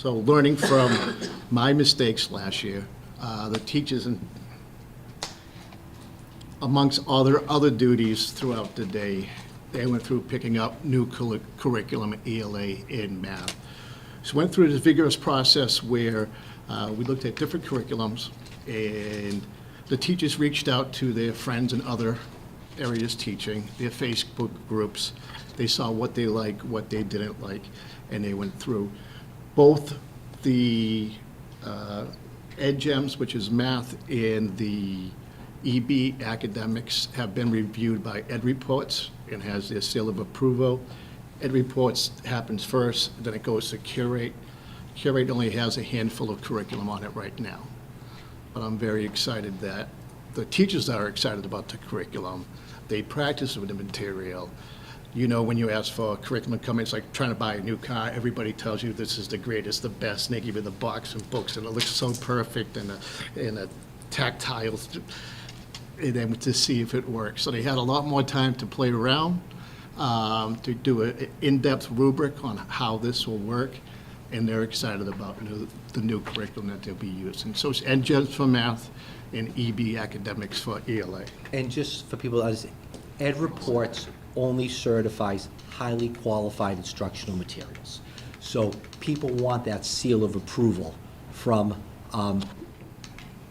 So learning from my mistakes last year, the teachers, and amongst all their other duties throughout the day, they went through picking up new curriculum, ELA, in math. So went through this vigorous process where we looked at different curriculums, and the teachers reached out to their friends in other areas teaching, their Facebook groups. They saw what they liked, what they didn't like, and they went through. Both the EdGEMS, which is math, and the EB academics have been reviewed by EdReports and has their seal of approval. EdReports happens first, then it goes to Curate. Curate only has a handful of curriculum on it right now. But I'm very excited that the teachers are excited about the curriculum. They practice with the material. You know, when you ask for a curriculum coming, it's like trying to buy a new car. Everybody tells you this is the greatest, the best, and they give you the box and books, and it looks so perfect, and a tactile, and then to see if it works. So they had a lot more time to play around, to do an in-depth rubric on how this will work, and they're excited about the new curriculum that they'll be using. So it's EdGEMS for math and EB academics for ELA. And just for people to understand, EdReports only certifies highly qualified instructional materials. So people want that seal of approval from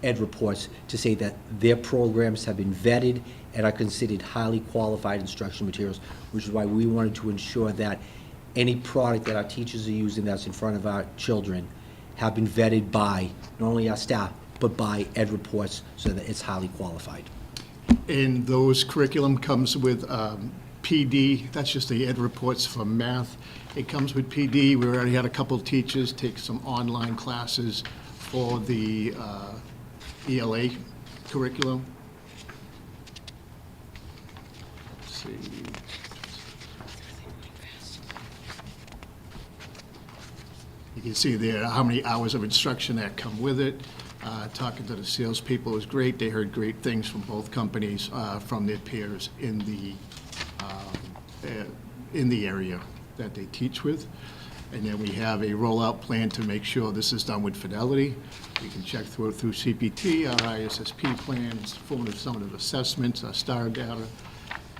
EdReports to say that their programs have been vetted and are considered highly qualified instructional materials, which is why we wanted to ensure that any product that our teachers are using that's in front of our children have been vetted by not only our staff, but by EdReports so that it's highly qualified. And those curriculum comes with PD, that's just the EdReports for math. It comes with PD. We already had a couple of teachers take some online classes for the ELA curriculum. Let's see. You can see there how many hours of instruction that come with it. Talking to the salespeople was great. They heard great things from both companies, from their peers in the area that they teach with. And then we have a rollout plan to make sure this is done with fidelity. We can check through CPT, our ISSP plans, formative summative assessments, our STAR data,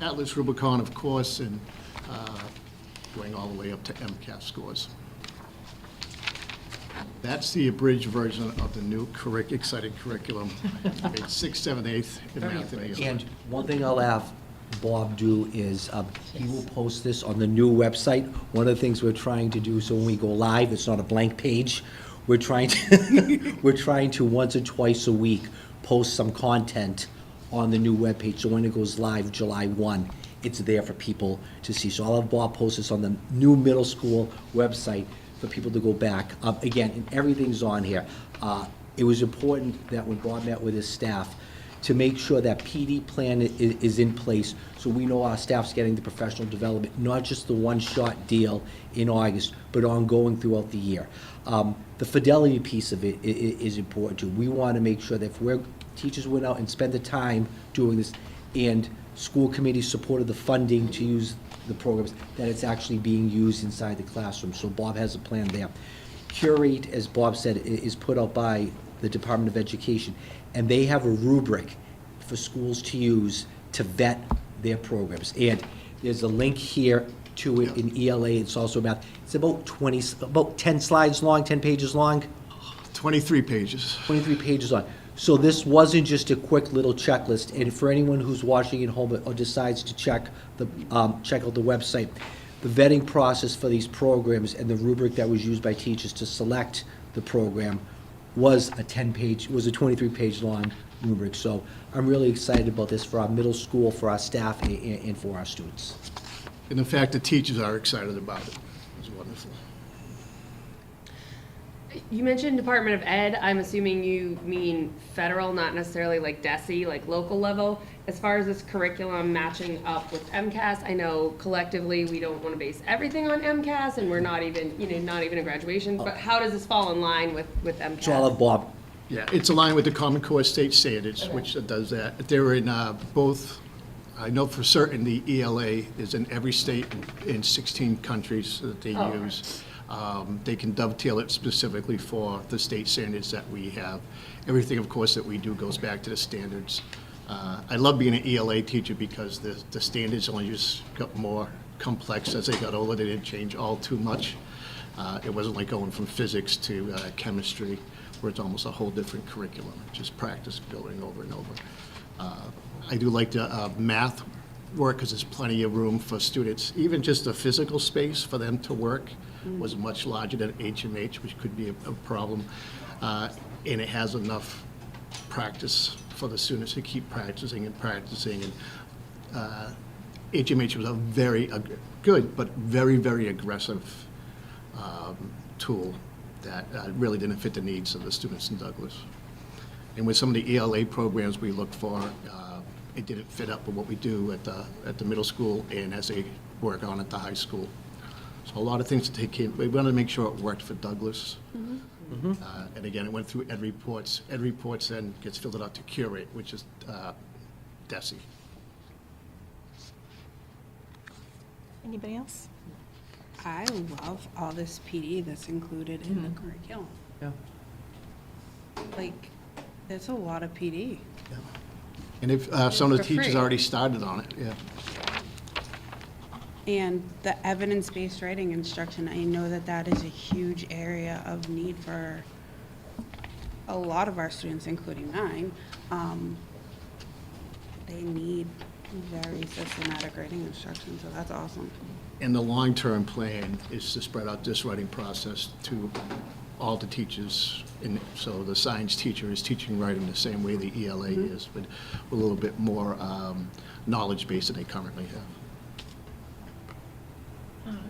Atlas Rubicon, of course, and going all the way up to MCAS scores. That's the abridged version of the new exciting curriculum. It's 6th, 7th, 8th in math and ELA. And one thing I'll have Bob do is he will post this on the new website. One of the things we're trying to do, so when we go live, it's not a blank page. We're trying to once or twice a week post some content on the new webpage. So when it goes live July 1, it's there for people to see. So I'll have Bob post this on the new middle school website for people to go back. Again, and everything's on here. It was important that when Bob met with his staff, to make sure that PD plan is in place so we know our staff's getting the professional development, not just the one-shot deal in August, but ongoing throughout the year. The fidelity piece of it is important too. We want to make sure that if teachers went out and spend the time doing this and school committees supported the funding to use the programs, that it's actually being used inside the classroom. So Bob has a plan there. Curate, as Bob said, is put out by the Department of Education, and they have a rubric for schools to use to vet their programs. And there's a link here to it in ELA. It's also about, it's about 10 slides long, 10 pages long. 23 pages. 23 pages long. So this wasn't just a quick little checklist, and for anyone who's watching at home or decides to check out the website, the vetting process for these programs and the rubric that was used by teachers to select the program was a 23-page long rubric. So I'm really excited about this for our middle school, for our staff, and for our students. And the fact that teachers are excited about it is wonderful. You mentioned Department of Ed. I'm assuming you mean federal, not necessarily like DESE, like local level. As far as this curriculum matching up with MCAS, I know collectively we don't want to base everything on MCAS, and we're not even, not even a graduation. But how does this fall in line with MCAS? So I'll have Bob. Yeah, it's aligned with the Common Core state standards, Okay. which does that. They're in both, I know for certain the ELA is in every state in 16 countries that they Oh, use. They can dovetail it specifically for the state standards that we have. Everything, of course, that we do goes back to the standards. I love being an ELA teacher because the standards only just got more complex as they got older. They didn't change all too much. It wasn't like going from physics to chemistry, where it's almost a whole different curriculum, just practice building over and over. I do like the math work because there's plenty of room for students. Even just the physical space for them to work was much larger than HMH, which could be a problem. And it has enough practice for the students to keep practicing and practicing. And HMH was a very good, but very, very aggressive tool that really didn't fit the needs of the students in Douglas. And with some of the ELA programs we look for, it didn't fit up with what we do at the middle school and as they work on at the high school. So a lot of things to take in. We wanted to make sure it worked for Douglas. And again, it went through Ed Reports. Ed Reports then gets filled out to Curate, which is DESE. Anybody else? I love all this PD that's included in the curriculum. Yeah. Like, there's a lot of PD. And if some of the For teachers free. already started on it, yeah. And the evidence-based writing instruction, I know that that is a huge area of need for a lot of our students, including mine. They need very systematic writing instruction, so that's awesome. And the long-term plan is to spread out this writing process to all the teachers. And so the science teacher is teaching writing the same way the ELA is, but with a little bit more knowledge base than they currently have.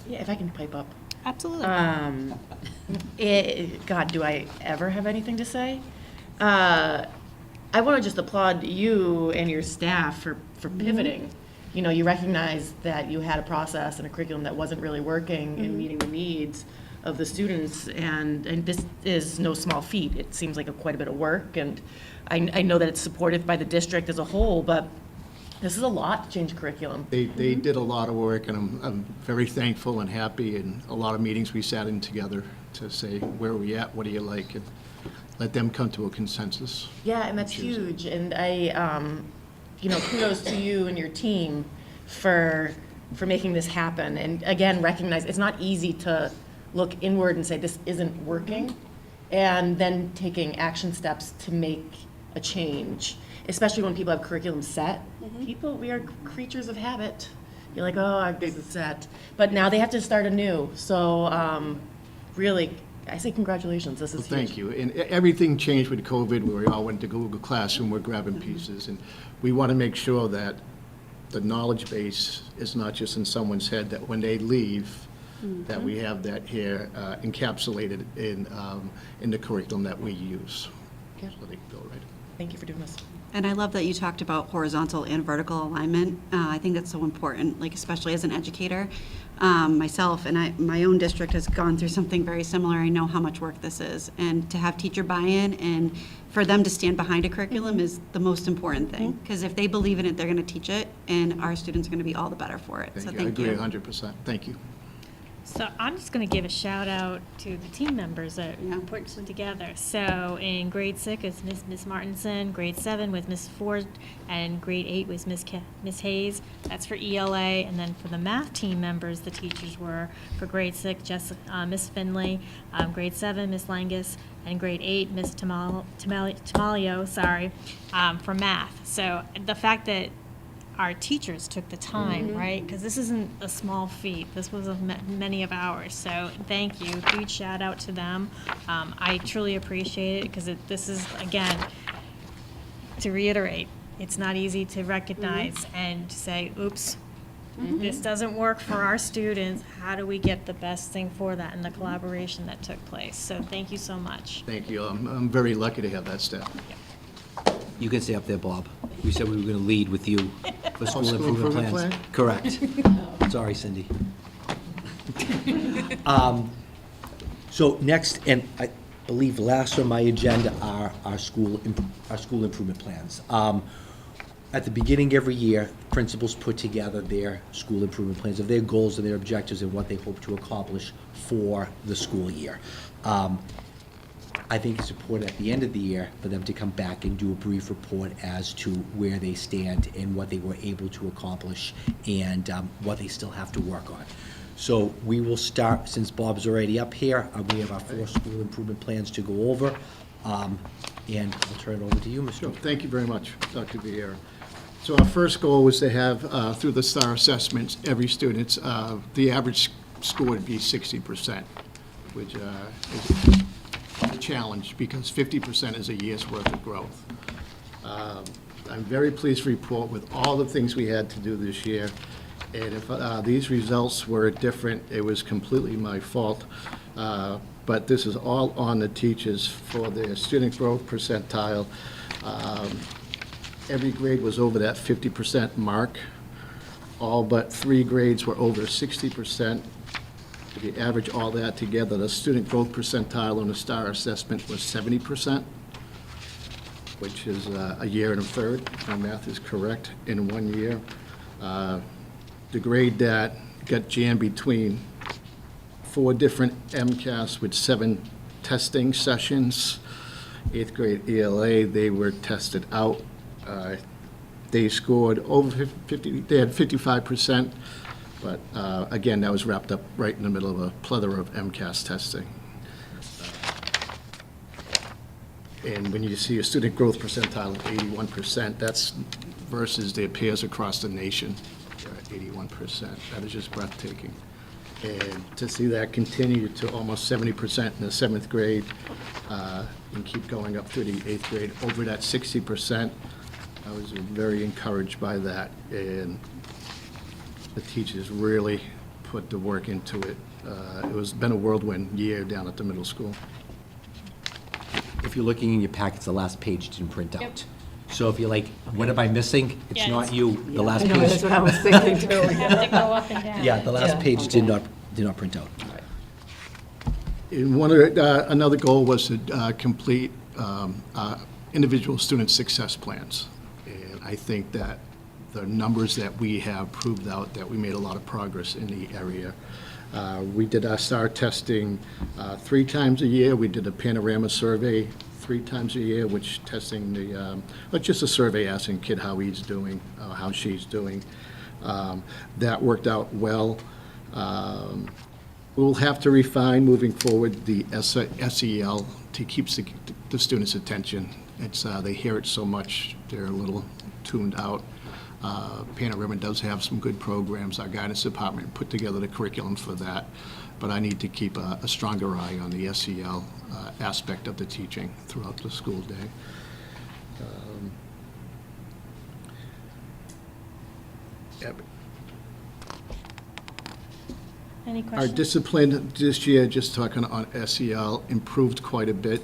Yeah, if I can pipe up. Absolutely. God, do I ever have anything to say? I want to just applaud you and your staff for pivoting. You know, you recognize that you had a process and a curriculum that wasn't really working and meeting the needs of the students, and this is no small feat. It seems like quite a bit of work, and I know that it's supported by the district as a whole, but this is a lot to change curriculum. They did a lot of work, and I'm very thankful and happy, and a lot of meetings we sat in together to say, where are we at, what do you like, and let them come to a consensus. Yeah, and that's Choose it. huge, and kudos to you and your team for making this happen, and again, recognize it's not easy to look inward and say this isn't working, and then taking action steps to make a change, especially when people have curriculum set. We are creatures of habit. You're like, oh, this is set, but now they have to start anew, so really, I say congratulations, this is huge. Thank you. And everything changed with COVID, where we all went to Google Classroom, we're grabbing pieces, and we want to make sure that the knowledge base is not just in someone's head, that when they leave, that we have that here encapsulated in the curriculum that we use. Yeah. So they can go right. Thank you for doing this. And I love that you talked about horizontal and vertical alignment. I think that's so important, like especially as an educator. Myself and my own district has gone through something very similar. I know how much work this is. And to have teacher buy-in and for them to stand behind a curriculum is the most important thing. Because if they believe in it, they're going to teach it, and our students are going to be all the better for it. So I thank agree you. 100%. Thank you. So I'm just going to give a shout out to the team members that Yeah. put it together. So in grade 6 is Miss Martinson, grade 7 was Miss Ford, and grade 8 was Miss Hayes. That's for ELA, and then for the math team members, the teachers were for grade 6, Miss Finley, grade 7 Miss Langus, and grade 8 Miss Tamalio, for math. So the fact that our teachers took the time, right? Because this isn't a small feat. This was many of ours. So thank you. Huge shout out to them. I truly appreciate it because this is, again, to reiterate, it's not easy to recognize and say, oops, this doesn't work for our students. How do we get the best thing for that and the collaboration that took place? So thank you so much. Thank you. I'm very lucky to have that staff. You can stay up there, Bob. We said we were going to lead with you for school school improvement improvement plans. Correct. Sorry, Cindy. So next, and I believe last on my agenda are our school improvement plans. at the beginning every year, principals put together their school improvement plans of their goals and their objectives and what they hope to accomplish for the school year. I think it's important at the end of the year for them to come back and do a brief report as to where they stand and what they were able to accomplish and what they still have to work on. So we will start, since Bob's already up here, we have our 4 school improvement plans to go over. And I'll turn it over to you, Mr. Sure. Thank you very much, Dr. Vieira. So our first goal was to have, through the STAR assessments, every student's, the average score would be 60%, which is a challenge because 50% is a year's worth of growth. I'm very pleased to report with all the things we had to do this year. And if these results were different, it was completely my fault. But this is all on the teachers for their student growth percentile. Every grade was over that 50% mark. All but 3 grades were over 60%. If you average all that together, the student growth percentile on the STAR assessment was 70%, which is a year and a third, if my math is correct, in 1 year. The grade that got jammed between 4 different MCAS with 7 testing sessions, 8th grade ELA, they were tested out. They scored over 50, they had 55%, but again, that was wrapped up right in the middle of a plethora of MCAS testing. And when you see a student growth percentile of 81%, that's versus their peers across the nation, they're at 81%. That is just breathtaking. And to see that continue to almost 70% in the 7th grade and keep going up through the 8th grade, over that 60%, I was very encouraged by that. And the teachers really put the work into it. It was been a whirlwind year down at the middle school. If you're looking in your packets, the last page didn't print out. So if you're like, what am I missing? It's Yeah, not it's- you. The last I know, that's page, what I was thinking too. Have to go up and down. yeah, the last Yeah. page did not print out. And one of another goal was to complete individual student success plans. And I think that the numbers that we have proved out that we made a lot of progress in the area. We did our STAR testing 3 times a year. We did a panorama survey 3 times a year, which testing the, just a survey asking kid how he's doing, how she's doing. That worked out well. We'll have to refine moving forward the SEL to keep the students' attention. It's, they hear it so much, they're a little tuned out. Panorama does have some good programs. Our guidance department put together the curriculum for that, but I need to keep a stronger eye on the SEL aspect of the teaching throughout the school day. Yeah, Any our questions? discipline this year, just talking on SEL, improved quite a bit.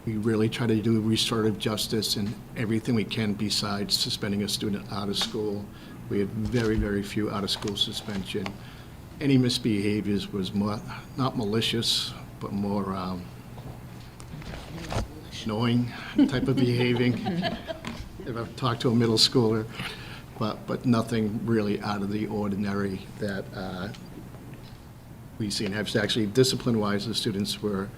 We really try to do restorative justice and everything we can besides suspending a student out of school. We had very, very few out-of-school suspension. Any misbehaviors was more, not malicious, but more annoying type of behaving. If I've talked to a middle schooler, but nothing really out of the ordinary that we've seen. Actually, discipline-wise, the students were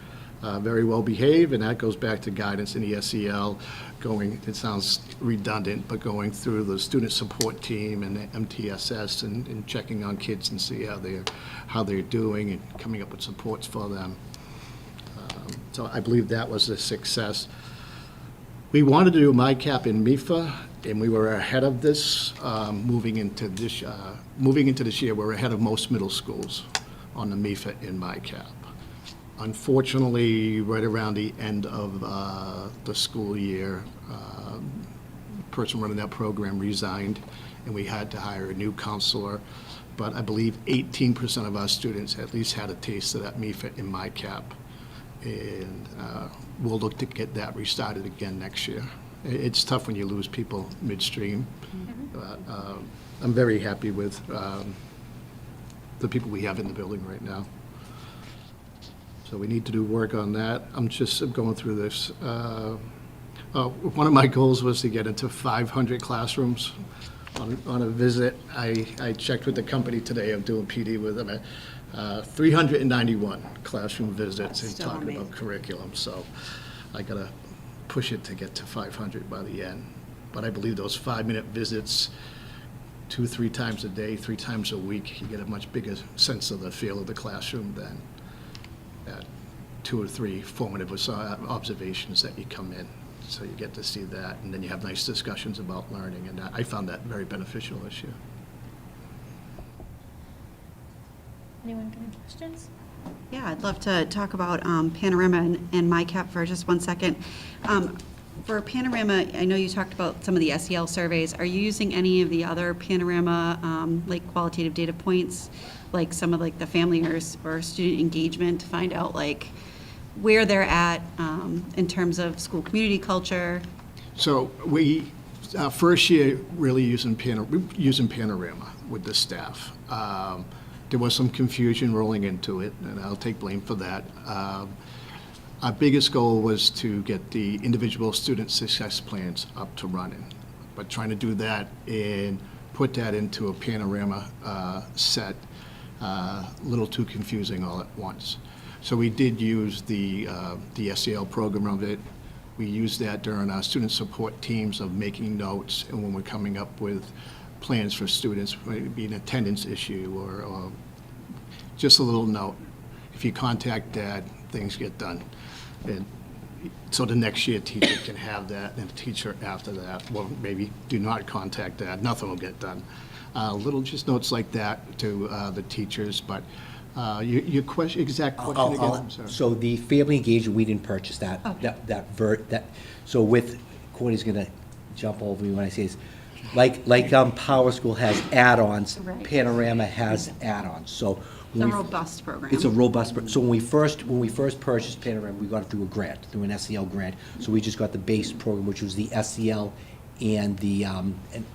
very well behaved, and that goes back to guidance in the SEL, going, it sounds redundant, but going through the student support team and the MTSS and checking on kids and see how they're doing and coming up with supports for them. So I believe that was a success. We wanted to do MyCap in MIFA, and we were ahead of this. Moving into this year, we're ahead of most middle schools on the MIFA in MyCap. Unfortunately, right around the end of the school year, the person running that program resigned, and we had to hire a new counselor. But I believe 18% of our students at least had a taste of that MIFA in MyCap. And we'll look to get that restarted again next year. It's tough when you lose people midstream. But I'm very happy with the people we have in the building right now. So we need to do work on that. I'm just going through this. One of my goals was to get into 500 classrooms on a visit. I checked with the company today, I'm doing PD with them, 391 classroom visits and Still talking about amazing. curriculum, so I gotta push it to get to 500 by the end. But I believe those 5-minute visits, 2-3 times a day, 3 times a week, you get a much bigger sense of the feel of the classroom than that 2 or 3 formative observations that you come in. So you get to see that, and then you have nice discussions about learning, and I found that very beneficial this year. Anyone got any questions? Yeah, I'd love to talk about Panorama and MyCap for just one second. For Panorama, I know you talked about some of the SEL surveys. Are you using any of the other Panorama, like qualitative data points, like some of like the family or student engagement to find out like where they're at in terms of school community culture? So we, first year, really using Panorama with the staff. There was some confusion rolling into it, and I'll take blame for that. Our biggest goal was to get the individual student success plans up to running, but trying to do that and put that into a Panorama set, a little too confusing all at once. So we did use the SEL program of it. We used that during our student support teams of making notes, and when we're coming up with plans for students, maybe an attendance issue or just a little note. If you contact dad, things get done. And so the next year teacher can have that, and the teacher after that, well, maybe do not contact dad, nothing will get done. Little just notes like that to the teachers, but your question, exact question again, I'm sorry. So the family engagement, we didn't purchase that, so with, Courtney's gonna jump over me when I say this. Like Power School has add-ons, Right. Panorama has add-ons, so. It's a when we- robust program. It's a robust, so when we first purchased Panorama, we got it through a grant, through an SEL grant. So we just got the base program, which was the SEL and the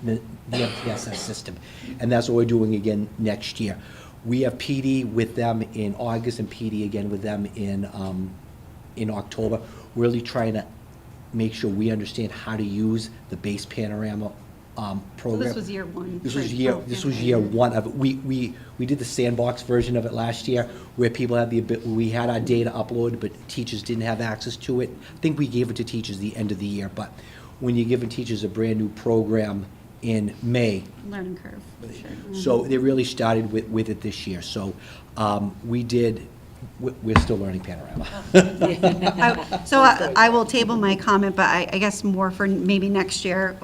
MTSS system. And that's what we're doing again next year. We have PD with them in August and PD again with them in October. Really trying to make sure we understand how to use the base Panorama So program. this was year one. This was right? year, Oh, this yeah. was year one of it. We did the sandbox version of it last year, where people had we had our data uploaded, but teachers didn't have access to it. I think we gave it to teachers the end of the year, but when you're giving teachers a brand-new program in May, Learning curve, for sure. so they really started with it this year. So we're still learning Panorama. So I will table my comment, but I guess more for maybe next year,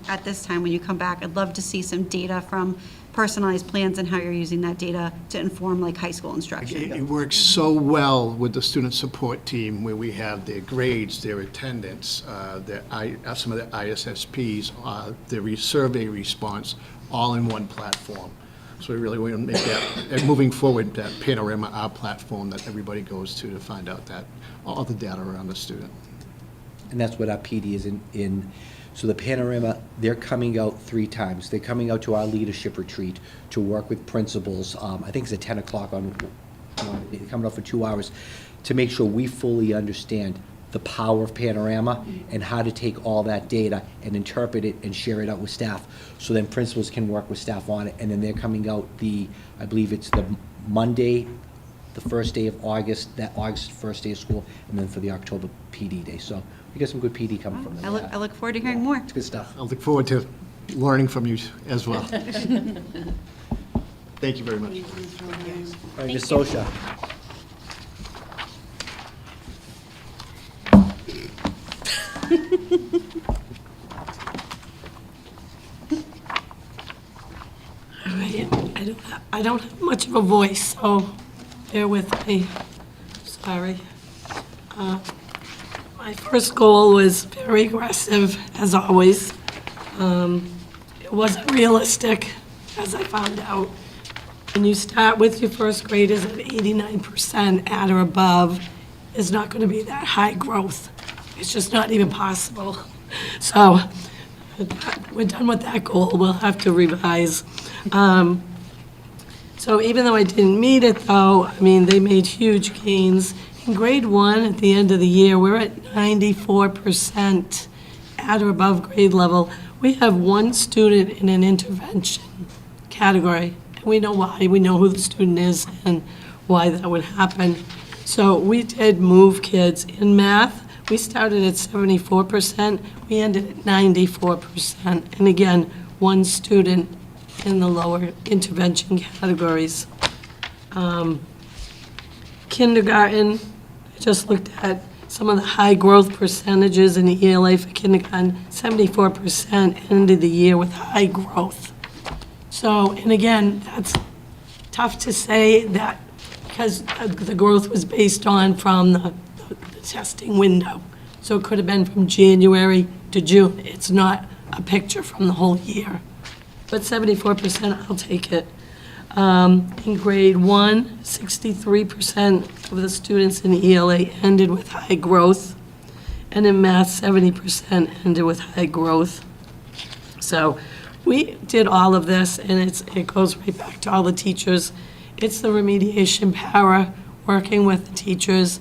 at this time when you come back, I'd love to see some data from personalized plans and how you're using that data to inform like high school It instruction. works so well with the student support team where we have their grades, their attendance, some of the ISSPs, their survey response, all in one platform. So we really want to make that, and moving forward, that Panorama, our platform that everybody goes to find out that, all the data around the student. And that's what our PD is in. So the Panorama, they're coming out 3 times. They're coming out to our leadership retreat to work with principals. I think it's at 10 o'clock they're coming out for 2 hours to make sure we fully understand the power of Panorama and how to take all that data and interpret it and share it out with staff. So then principals can work with staff on it. And then they're coming out I believe it's the Monday, the first day of August, that August first day of school, and then for the October PD day. So we got some good PD coming from them. I look forward to hearing more. It's good stuff. I look forward to learning from you as well. Thank you very much. All right, Ms. Sosha. All right, I don't have much of a voice, so bear with me. Sorry. My first goal was very aggressive, as always. It wasn't realistic, as I found out. When you start with your first graders at 89% at or above, it's not going to be that high growth. It's just not even possible. So we're done with that goal. We'll have to revise. So even though I didn't meet it, though, I mean, they made huge gains. In grade 1, at the end of the year, we're at 94% at or above grade level, we have one student in an intervention category. And we know why, we know who the student is and why that would happen. So we did move kids in math. We started at 74%, we ended at 94%. And again, one student in the lower intervention categories. Kindergarten, I just looked at some of the high growth percentages in the ELA for kindergarten. 74% ended the year with high growth. So, and again, that's tough to say that because the growth was based on from the testing window. So it could have been from January to June. It's not a picture from the whole year. But 74%, I'll take it. In grade 1, 63% of the students in ELA ended with high growth. And in math, 70% ended with high growth. So we did all of this, and it goes right back to all the teachers. It's the remediation para, working with the teachers.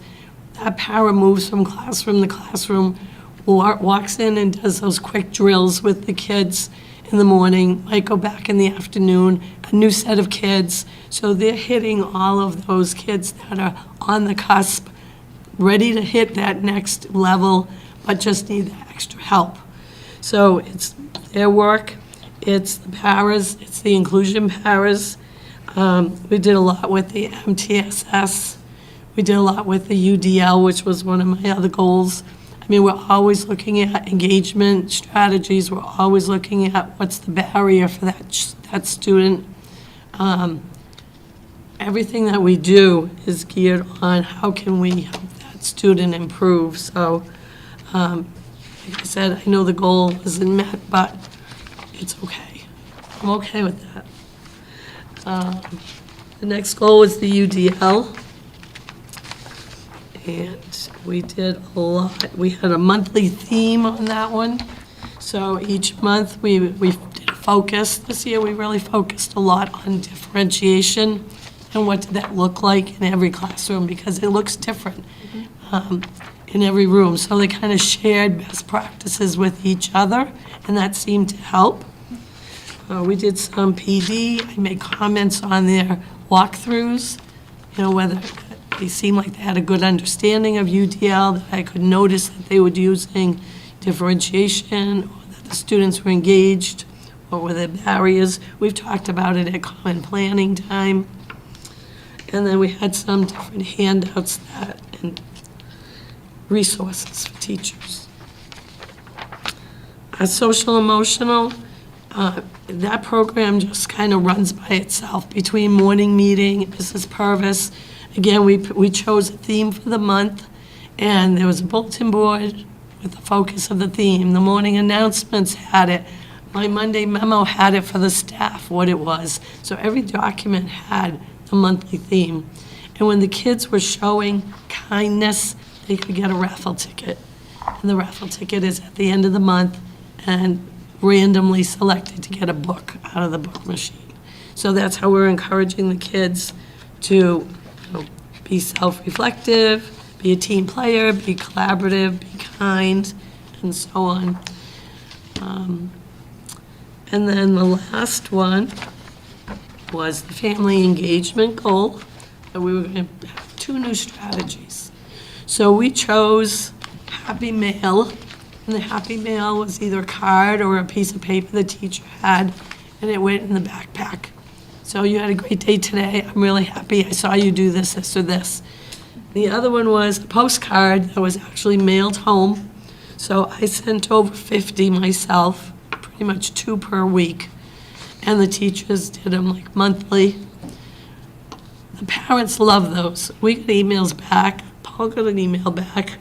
That para moves from classroom to classroom, walks in and does those quick drills with the kids in the morning, might go back in the afternoon, a new set of kids. So they're hitting all of those kids that are on the cusp, ready to hit that next level, but just need that extra help. So it's their work, it's the paras, it's the inclusion paras. We did a lot with the MTSS. We did a lot with the UDL, which was one of my other goals. I mean, we're always looking at engagement strategies. We're always looking at what's the barrier for that student. Everything that we do is geared on how can we help that student improve. So, like I said, I know the goal isn't met, but it's okay. I'm okay with that. The next goal was the UDL. And we did a lot. We had a monthly theme on that one. So each month we did a focus. This year we really focused a lot on differentiation and what did that look like in every classroom, because it looks different in every room. So they kind of shared best practices with each other, and that seemed to help. We did some PD. I made comments on their walkthroughs, whether they seemed like they had a good understanding of UDL, that I could notice that they were using differentiation, or that the students were engaged, what were their barriers. We've talked about it at common planning time. And then we had some different handouts and resources for teachers. Social emotional, that program just kind of runs by itself between morning meeting, Mrs. Purvis. Again, we chose a theme for the month, and there was a bulletin board with the focus of the theme. The morning announcements had it. My Monday memo had it for the staff, what it was. So every document had the monthly theme. And when the kids were showing kindness, they could get a raffle ticket. And the raffle ticket is at the end of the month and randomly selected to get a book out of the book machine. So that's how we're encouraging the kids to be self-reflective, be a team player, be collaborative, be kind, and so on. And then the last one was the family engagement goal, that we were going to have 2 new strategies. So we chose Happy Mail, and the Happy Mail was either a card or a piece of paper the teacher had, and it went in the backpack. So you had a great day today. I'm really happy. I saw you do this, this, or this. The other one was a postcard that was actually mailed home. So I sent over 50 myself, pretty much 2 per week. And the teachers did them like monthly. The parents love those. We got emails back. Paul got an email back,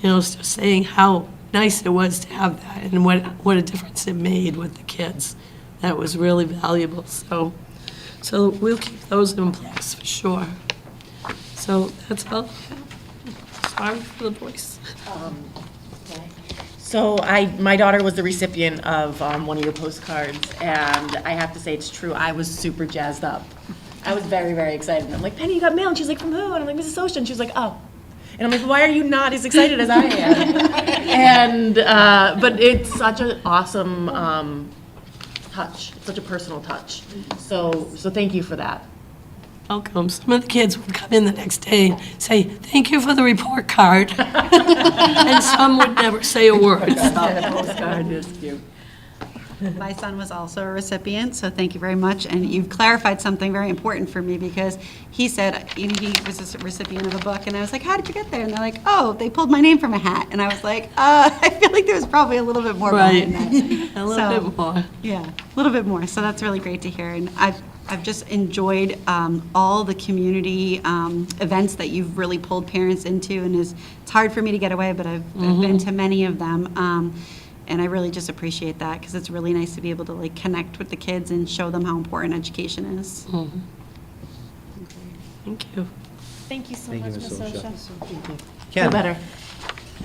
just saying how nice it was to have that and what a difference it made with the kids. That was really valuable. So we'll keep those in place for sure. So that's all. Sorry for the voice. So my daughter was the recipient of one of your postcards, and I have to say it's true. I was super jazzed up. I was very, very excited. I'm like, Penny, you got mail? And she's like, from who? And I'm like, Mrs. Socia. And she was like, oh. And I'm like, why are you not as excited as I am? But it's such an awesome touch. It's such a personal touch. So thank you for that. Welcome. Some of the kids would come in the next day and say, thank you for the report card. And some would never say a word. My son was also a recipient, so thank you very much. And you've clarified something very important for me, because he said, he was a recipient of a book, and I was like, how did you get there? And they're like, oh, they pulled my name from a hat. And I was like, I feel like there was probably a little bit more Right. behind that. A little bit more. Yeah, a little bit more. So that's really great to hear. And I've just enjoyed all the community events that you've really pulled parents into, and it's hard for me to get away, but I've been to many of them. And I really just appreciate that, because it's really nice to be able to like connect with the kids and show them how important education is. Thank you. Thank you so Thank you, much, Ms. Ms. Osha. Osha. Feel Ken? better.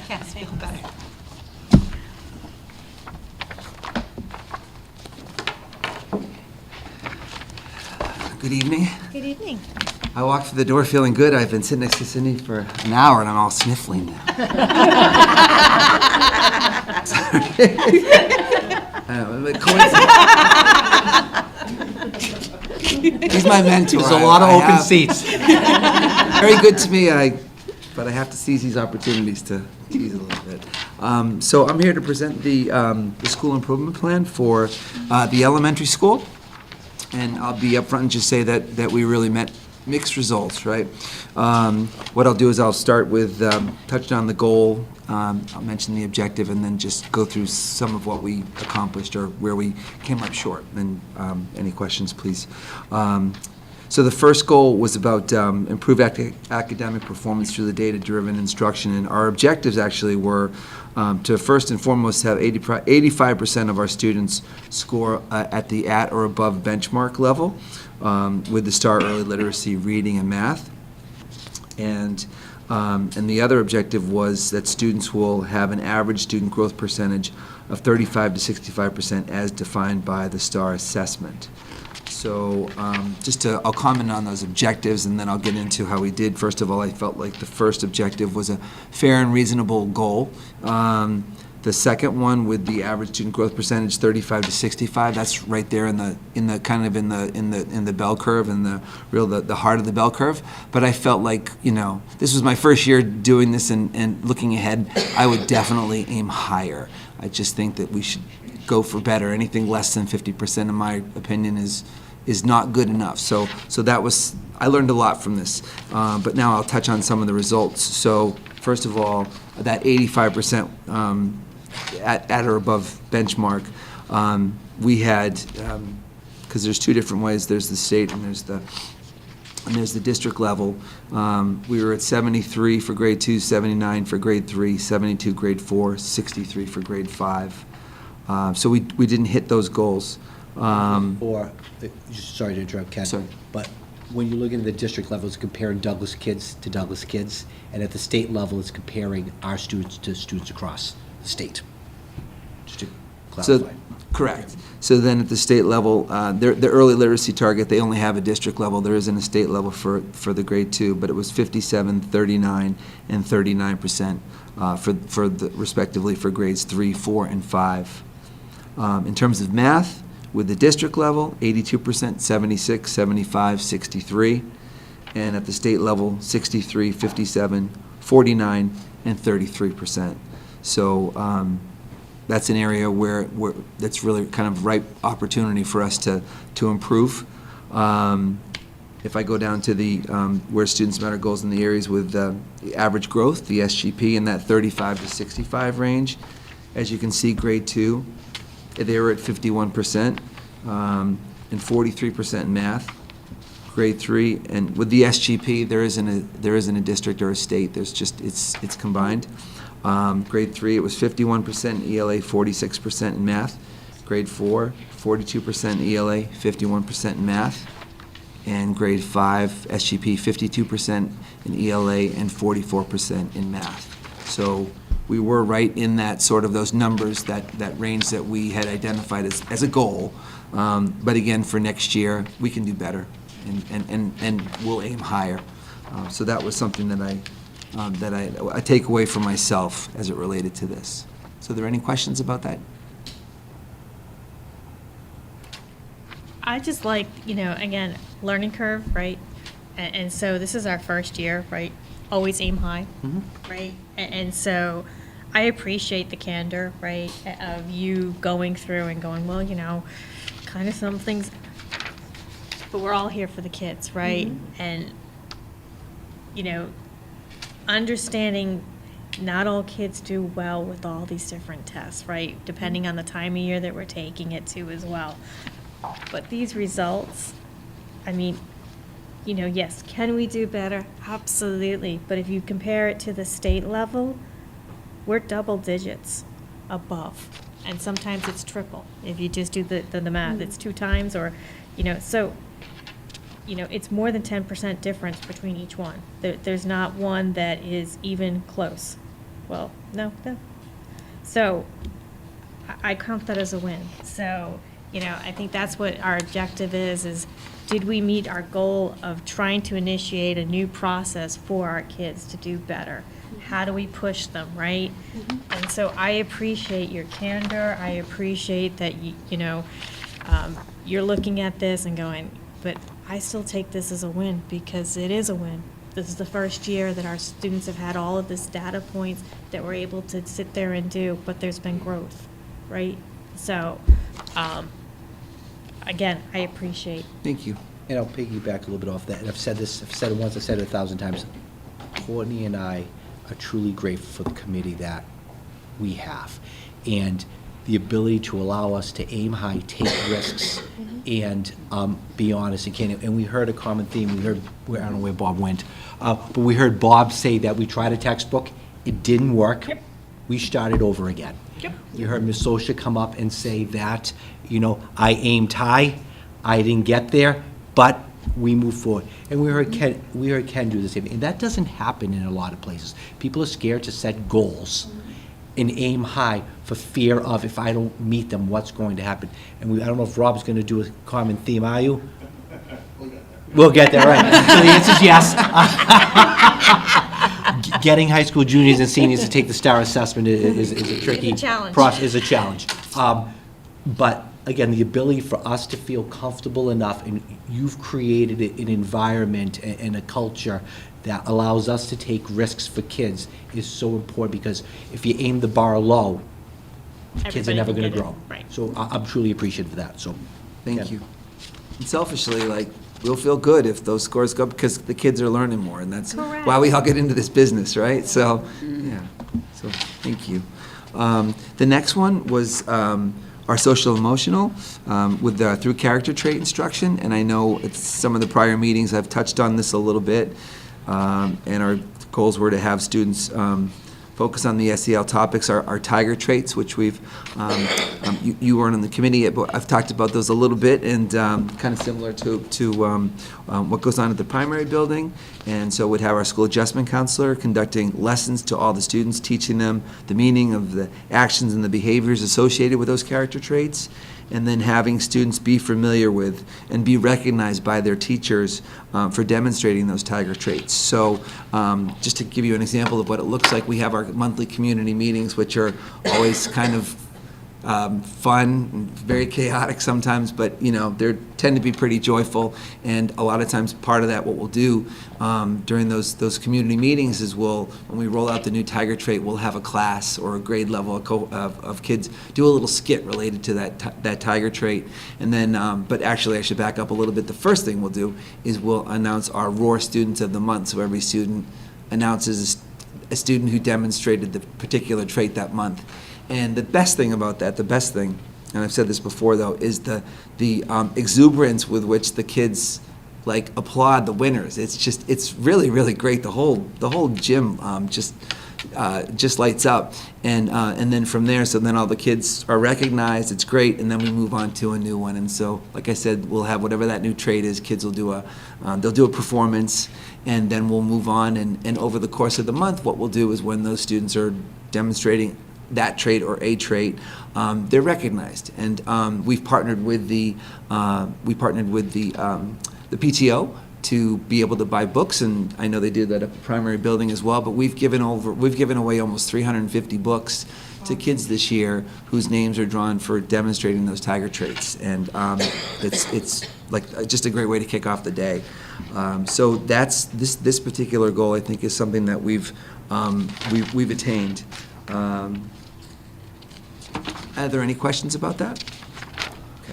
Yes, feel better. Good evening. Good evening. I walked through the door feeling good. I've been sitting next to Cindy for an hour and I'm all sniffling now. Sorry. I know, but coincidence. He's my mentor. There's a lot of I open have- seats. Very good to me, but I have to seize these opportunities to tease a little bit. So I'm here to present the school improvement plan for the elementary school. And I'll be upfront and just say that we really met mixed results, right? What I'll do is I'll start with touching on the goal, I'll mention the objective, and then just go through some of what we accomplished or where we came up short. And any questions, please. So the first goal was about improved academic performance through the data-driven instruction, and our objectives actually were to first and foremost have 85% of our students score at or above benchmark level with the STAR early literacy, reading, and math. And the other objective was that students will have an average student growth percentage of 35 to 65% as defined by the STAR assessment. So I'll comment on those objectives, and then I'll get into how we did. First of all, I felt like the first objective was a fair and reasonable goal. The second one, with the average student growth percentage 35 to 65, that's right there in the bell curve, in the heart of the bell curve. But I felt like, this was my first year doing this, and looking ahead, I would definitely aim higher. I just think that we should go for better. Anything less than 50%, in my opinion, is not good enough. So I learned a lot from this. But now I'll touch on some of the results. So first of all, that 85% at or above benchmark, we had, because there's two different ways. There's the state and there's the district level. We were at 73 for grade 2, 79 for grade 3, 72 grade 4, 63 for grade 5. So we didn't hit those goals. Sorry to interrupt, Ken. Sorry. But when you look at the district level, it's comparing Douglas kids to Douglas kids, and at the state level, it's comparing our students to students across the state. Just to clarify. So, correct. So then at the state level, the early literacy target, they only have a district level. There isn't a state level for the grade 2, but it was 57, 39, and 39% respectively for grades 3, 4, and 5. In terms of math, with the district level, 82%, 76, 75, 63. And at the state level, 63, 57, 49, and 33%. So that's an area where that's really kind of ripe opportunity for us to improve. If I go down to the where students met our goals in the areas with the average growth, the SGP, in that 35 to 65 range, as you can see, grade 2, they were at 51% and 43% in math. Grade 3, and with the SGP, there isn't a district or a state. There's just it's combined. Grade 3, it was 51% in ELA, 46% in math. Grade 4, 42% in ELA, 51% in math. And grade 5, SGP, 52% in ELA and 44% in math. So we were right in that sort of those numbers, that range that we had identified as a goal. But again, for next year, we can do better, and we'll aim higher. So that was something that that I take away for myself as it related to this. So are there any questions about that? I just like, again, learning curve, right? And so this is our first year, right? Always aim high, right? And so I appreciate the candor, right, of you going through and going, well, kind of some things, but we're all here for the kids, right? And, understanding not all kids do well with all these different tests, right? Depending on the time of year that we're taking it to as well. But these results, yes, can we do better? Absolutely. But if you compare it to the state level, we're double digits above. And sometimes it's triple. If you just do the math, it's 2 times or, so, it's more than 10% difference between each one. There's not one that is even close. Well, no. So I count that as a win. So, I think that's what our objective is did we meet our goal of trying to initiate a new process for our kids to do better? How do we push them, right? And so I appreciate your candor. I appreciate that, you're looking at this and going, but I still take this as a win because it is a win. This is the first year that our students have had all of this data points that we're able to sit there and do, but there's been growth, right? So, again, I appreciate. Thank you. And I'll piggyback a little bit off that. And I've said it once, I've said it 1,000 times. Courtney and I are truly grateful for the committee that we have. And the ability to allow us to aim high, take risks, and be honest and candid. And we heard a common theme. I don't know where Bob went, but we heard Bob say that we tried a textbook. It didn't work. Yep. We started over again. Yep. You heard Ms. Sosha come up and say that, I aimed high, I didn't get there, but we moved forward. And we heard Ken do the same. And that doesn't happen in a lot of places. People are scared to set goals and aim high for fear of if I don't meet them, what's going to happen. And I don't know if Rob's going to do a common theme, are you? We'll get there, right. So the answer is yes. Getting high school juniors and seniors to take the STAR assessment is a tricky It's a challenge. process, is a challenge. But again, the ability for us to feel comfortable enough, and you've created an environment and a culture that allows us to take risks for kids is so important, because if you aim the bar low, kids are Everybody never can going to get it. grow. Right. So I'm truly appreciative of that, so. Thank Ken. you. And selfishly, we'll feel good if those scores go up because the kids are learning more, and that's why we all get into this business, right? So, yeah, so thank you. The next one was our social emotional with through character trait instruction, and I know it's some of the prior meetings I've touched on this a little bit, and our goals were to have students focus on the SEL topics, our tiger traits, which we've, you weren't on the committee yet, but I've talked about those a little bit, and kind of similar to what goes on at the primary building. And so we'd have our school adjustment counselor conducting lessons to all the students, teaching them the meaning of the actions and the behaviors associated with those character traits, and then having students be familiar with and be recognized by their teachers for demonstrating those tiger traits. So just to give you an example of what it looks like, we have our monthly community meetings, which are always kind of fun and very chaotic sometimes, but they tend to be pretty joyful. And a lot of times, part of that, what we'll do during those community meetings is when we roll out the new tiger trait, we'll have a class or a grade level of kids do a little skit related to that tiger trait. And then, but actually, I should back up a little bit. The first thing we'll do is we'll announce our ROAR Students of the Month. So every student announces a student who demonstrated the particular trait that month. And the best thing about that, and I've said this before though, is the exuberance with which the kids applaud the winners. It's really, really great. The whole gym just lights up, and then from there, so then all the kids are recognized. It's great, and then we move on to a new one. And so, like I said, we'll have whatever that new trait is. Kids will do they'll do a performance, and then we'll move on. And over the course of the month, what we'll do is when those students are demonstrating that trait or a trait, they're recognized. And we've partnered with the PTO to be able to buy books, and I know they did that at the primary building as well, but we've given away almost 350 books to kids this year whose names are drawn for demonstrating those tiger traits, and it's like just a great way to kick off the day. So that's this particular goal, I think, is something that we've attained. Are there any questions about that?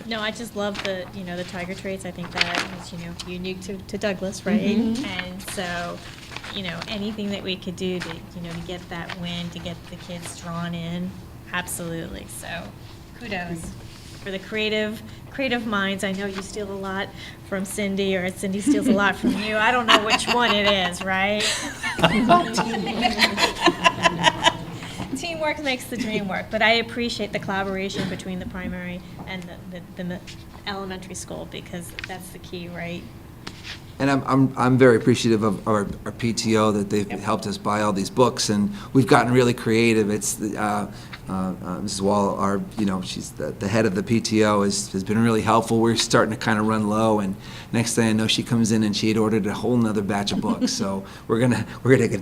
No, I just love the, the tiger traits. I think that is, unique to Douglas, right? And so, anything that we could do to, to get that win, to get the kids drawn in, absolutely. So kudos for the creative minds. I know you steal a lot from Cindy, or Cindy steals a lot from you. I don't know which one it is, right? Teamwork makes the dream work, but I appreciate the collaboration between the primary and the elementary school, because that's the key, right? And I'm very appreciative of our PTO that they've helped us buy all these books, and we've gotten really creative. It's Mrs. Wall, she's the head of the PTO, has been really helpful. We're starting to kind of run low, and next thing I know, she comes in and she had ordered a whole nother batch of books. So we're gonna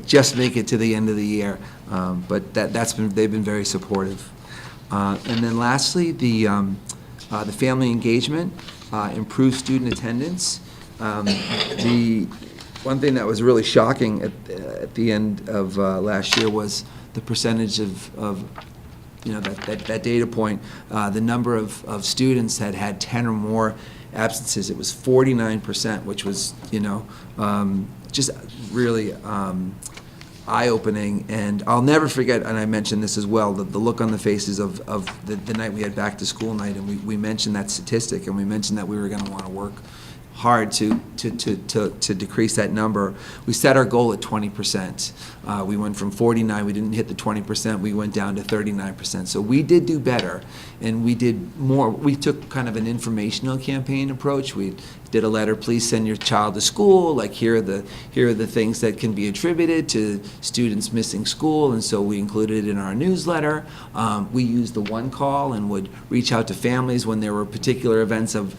just make it to the end of the year. But they've been very supportive. And then lastly, the family engagement, improved student attendance. The one thing that was really shocking at the end of last year was the percentage of that data point, the number of students that had 10 or more absences. It was 49%, which was just really eye-opening. And I'll never forget, and I mentioned this as well, the look on the faces of the night we had back to school night, and we mentioned that statistic, and we mentioned that we were going to want to work hard to decrease that number. We set our goal at 20%. We went from 49, we didn't hit the 20%, we went down to 39%. So we did do better, and we did more. We took kind of an informational campaign approach. We did a letter, please send your child to school, like here are the things that can be attributed to students missing school, and so we included it in our newsletter. We used the one call and would reach out to families when there were particular events of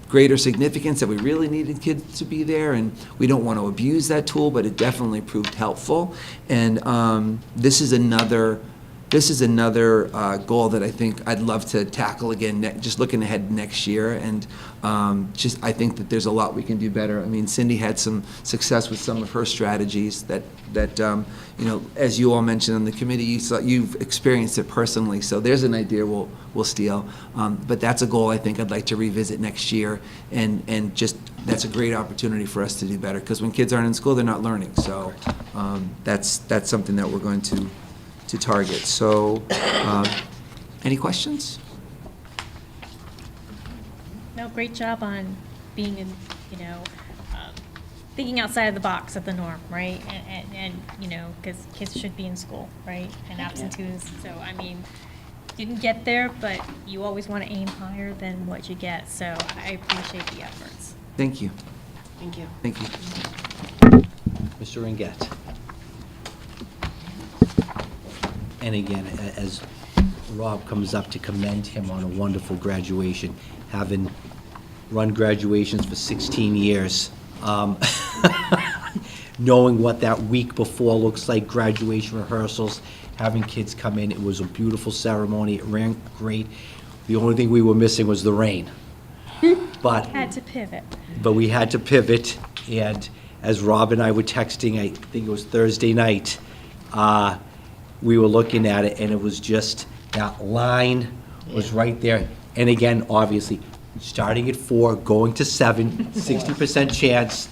greater significance that we really needed kids to be there, and we don't want to abuse that tool, but it definitely proved helpful. And this is another goal that I think I'd love to tackle again, just looking ahead next year. And I think that there's a lot we can do better. I mean, Cindy had some success with some of her strategies that as you all mentioned on the committee, you've experienced it personally. So there's an idea we'll steal. But that's a goal I think I'd like to revisit next year, and just that's a great opportunity for us to do better, because when kids aren't in school, they're not learning. So that's something that we're going to target. So any questions? No, great job on being in, thinking outside of the box of the norm, right? And because kids should be in school, right? And absentees. So, I mean, didn't get there, but you always want to aim higher than what you get. So I appreciate the efforts. Thank you. Thank you. Thank you. Mr. Ringett. And again, as Rob comes up, to commend him on a wonderful graduation, having run graduations for 16 years, knowing what that week before looks like, graduation rehearsals, having kids come in. It was a beautiful ceremony. It ran great. The only thing we were missing was the rain. But Had to pivot. we had to pivot, and as Rob and I were texting, I think it was Thursday night, we were looking at it, and it was just, that line was right there. And again, obviously, starting at 4, going to 7, 60% chance,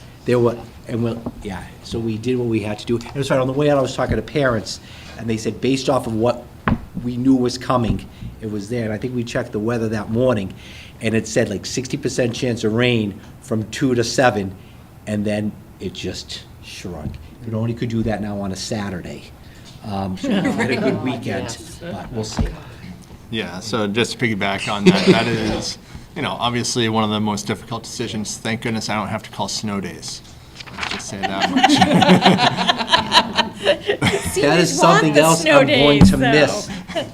so we did what we had to do. And it was right, on the way out, I was talking to parents, and they said, based off of what we knew was coming, it was there. And I think we checked the weather that morning, and it said like 60% chance of rain from 2 to 7, and then it just shrunk. You only could do that now on a Saturday. So we had a good weekend, but we'll see. Yeah, so just to piggyback on that, that is, obviously one of the most difficult decisions. Thank goodness I don't have to call snow days. Let's just say that much. That is something else I'm going to miss.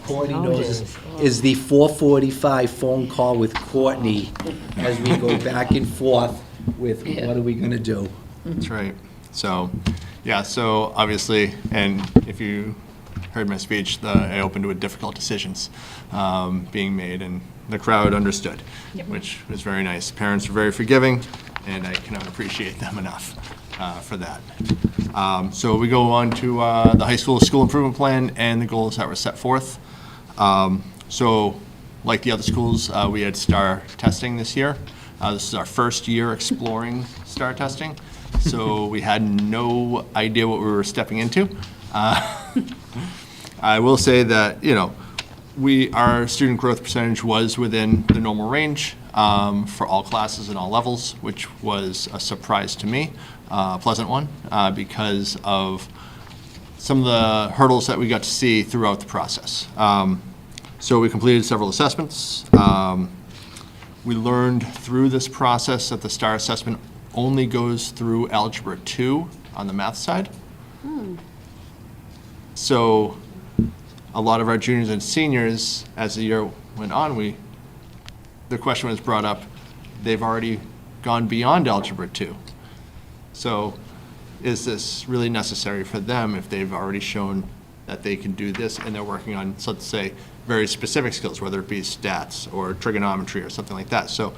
Courtney knows, is the 4:45 phone call with Courtney as we go back and forth with what are we gonna do? That's right. So, yeah, so obviously, and if you heard my speech, I opened with difficult decisions being made, and the crowd understood, which was very nice. Parents were very forgiving, and I cannot appreciate them enough for that. So we go on to the high school school improvement plan and the goals that were set forth. So, like the other schools, we had STAR testing this year. This is our first year exploring STAR testing, so we had no idea what we were stepping into. I will say that, our student growth percentage was within the normal range for all classes and all levels, which was a surprise to me, a pleasant one, because of some of the hurdles that we got to see throughout the process. So we completed several assessments. We learned through this process that the STAR assessment only goes through Algebra 2 on the math side. So a lot of our juniors and seniors, as the year went on, the question was brought up, they've already gone beyond Algebra 2. So is this really necessary for them if they've already shown that they can do this and they're working on, so let's say, very specific skills, whether it be stats or trigonometry or something like that. So,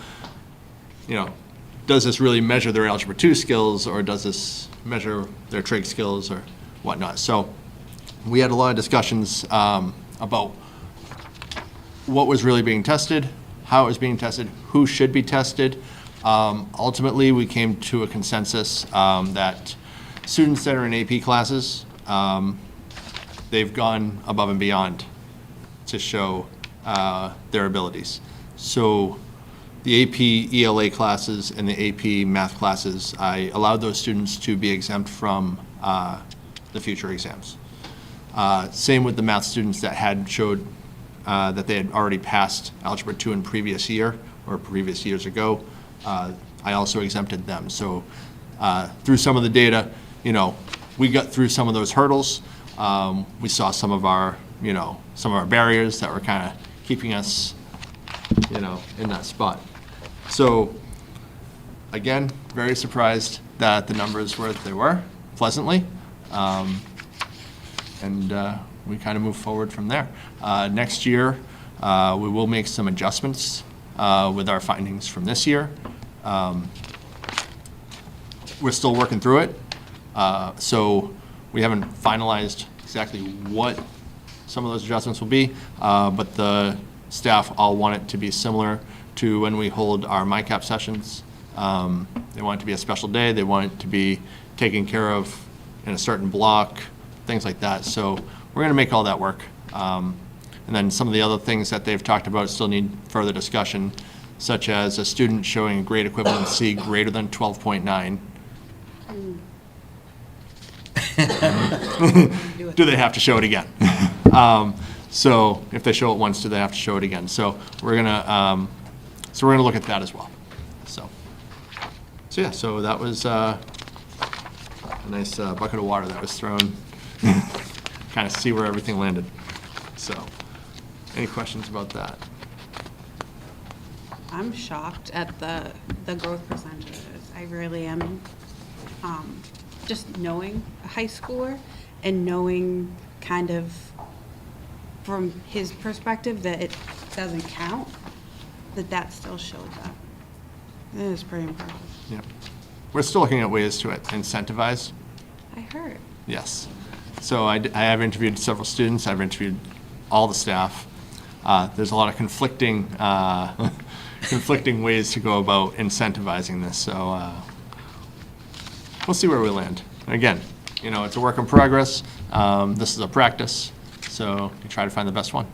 does this really measure their Algebra 2 skills, or does this measure their trig skills or whatnot? So we had a lot of discussions about what was really being tested, how it was being tested, who should be tested. Ultimately, we came to a consensus that students that are in AP classes, they've gone above and beyond to show their abilities. So the AP ELA classes and the AP math classes, I allowed those students to be exempt from the future exams. Same with the math students that had showed that they had already passed Algebra 2 in previous year or previous years ago. I also exempted them. So through some of the data, we got through some of those hurdles. We saw some of our barriers that were kind of keeping us, in that spot. So, again, very surprised that the numbers were what they were, pleasantly. And we kind of move forward from there. Next year, we will make some adjustments with our findings from this year. We're still working through it. So we haven't finalized exactly what some of those adjustments will be, but the staff all want it to be similar to when we hold our MyCap sessions. They want it to be a special day. They want it to be taken care of in a certain block, things like that. So we're going to make all that work. And then some of the other things that they've talked about still need further discussion, such as a student showing a grade equivalency greater than 12.9. Do they have to show it again? So if they show it once, do they have to show it again? So we're gonna look at that as well. So yeah, so that was a nice bucket of water that was thrown. Kind of see where everything landed. So, any questions about that? I'm shocked at the growth percentages. I really am. Just knowing a high schooler and knowing kind of from his perspective that it doesn't count, that still showed up. It is pretty impressive. Yep. We're still looking at ways to incentivize. I heard. Yes. So I have interviewed several students. I've interviewed all the staff. There's a lot of conflicting ways to go about incentivizing this. So we'll see where we land. Again, it's a work in progress. This is a practice, so you try to find the best one.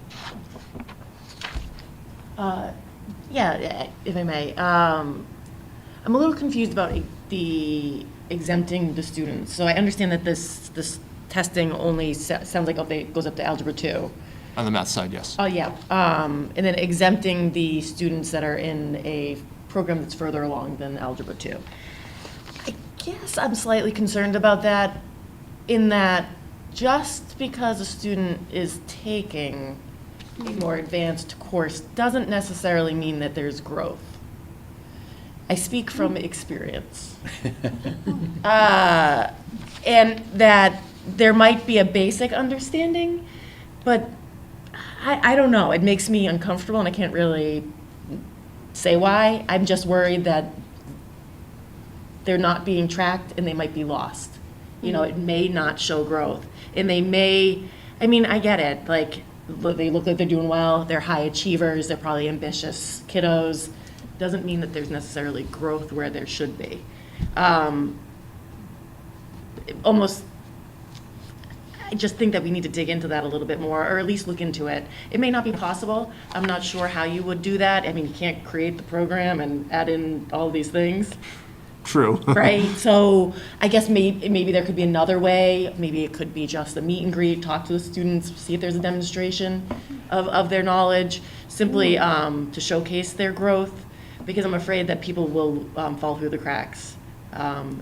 Yeah, if I may. I'm a little confused about the exempting the students. So I understand that this testing only sounds like it goes up to Algebra 2. On the math side, yes. Oh, yeah. And then exempting the students that are in a program that's further along than Algebra 2. I guess I'm slightly concerned about that, in that just because a student is taking a more advanced course doesn't necessarily mean that there's growth. I speak from experience. And that there might be a basic understanding, but I don't know. It makes me uncomfortable, and I can't really say why. I'm just worried that they're not being tracked and they might be lost. You know, it may not show growth. And they may, I mean, I get it, like, they look like they're doing well, they're high achievers, they're probably ambitious kiddos. Doesn't mean that there's necessarily growth where there should be. Almost, I just think that we need to dig into that a little bit more, or at least look into it. It may not be possible. I'm not sure how you would do that. I mean, you can't create the program and add in all these things. True. Right, so I guess maybe there could be another way. Maybe it could be just a meet and greet, talk to the students, see if there's a demonstration of their knowledge, simply to showcase their growth, because I'm afraid that people will fall through the cracks,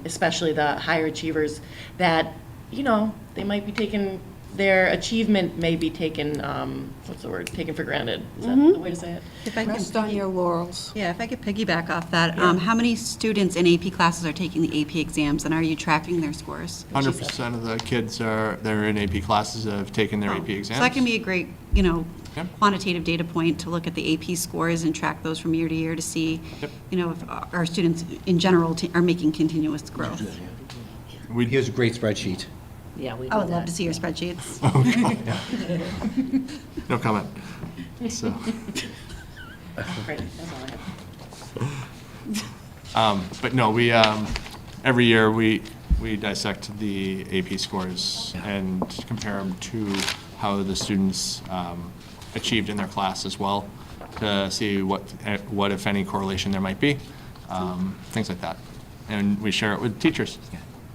especially the higher achievers that, you know, they might be taken, their achievement may be taken, what's the word, taken for granted. Is that the way to say it? If I could Rest on your laurels. Yeah, if I could piggyback off that, how many students in AP classes are taking the AP exams, and are you tracking their scores? 100% of the kids that are in AP classes have taken their AP exams. So that can be a great, Yep. quantitative data point to look at the AP scores and track those from year to year to see, Yep. If our students in general are making continuous growth. Here's a great spreadsheet. Yeah, we I would love to see your spreadsheets. No comment. So, Right, that's all I have. but no, we, every year, we dissect the AP scores and compare them to how the students achieved in their class as well, to see what, if any, correlation there might be, things like that. And we share it with teachers.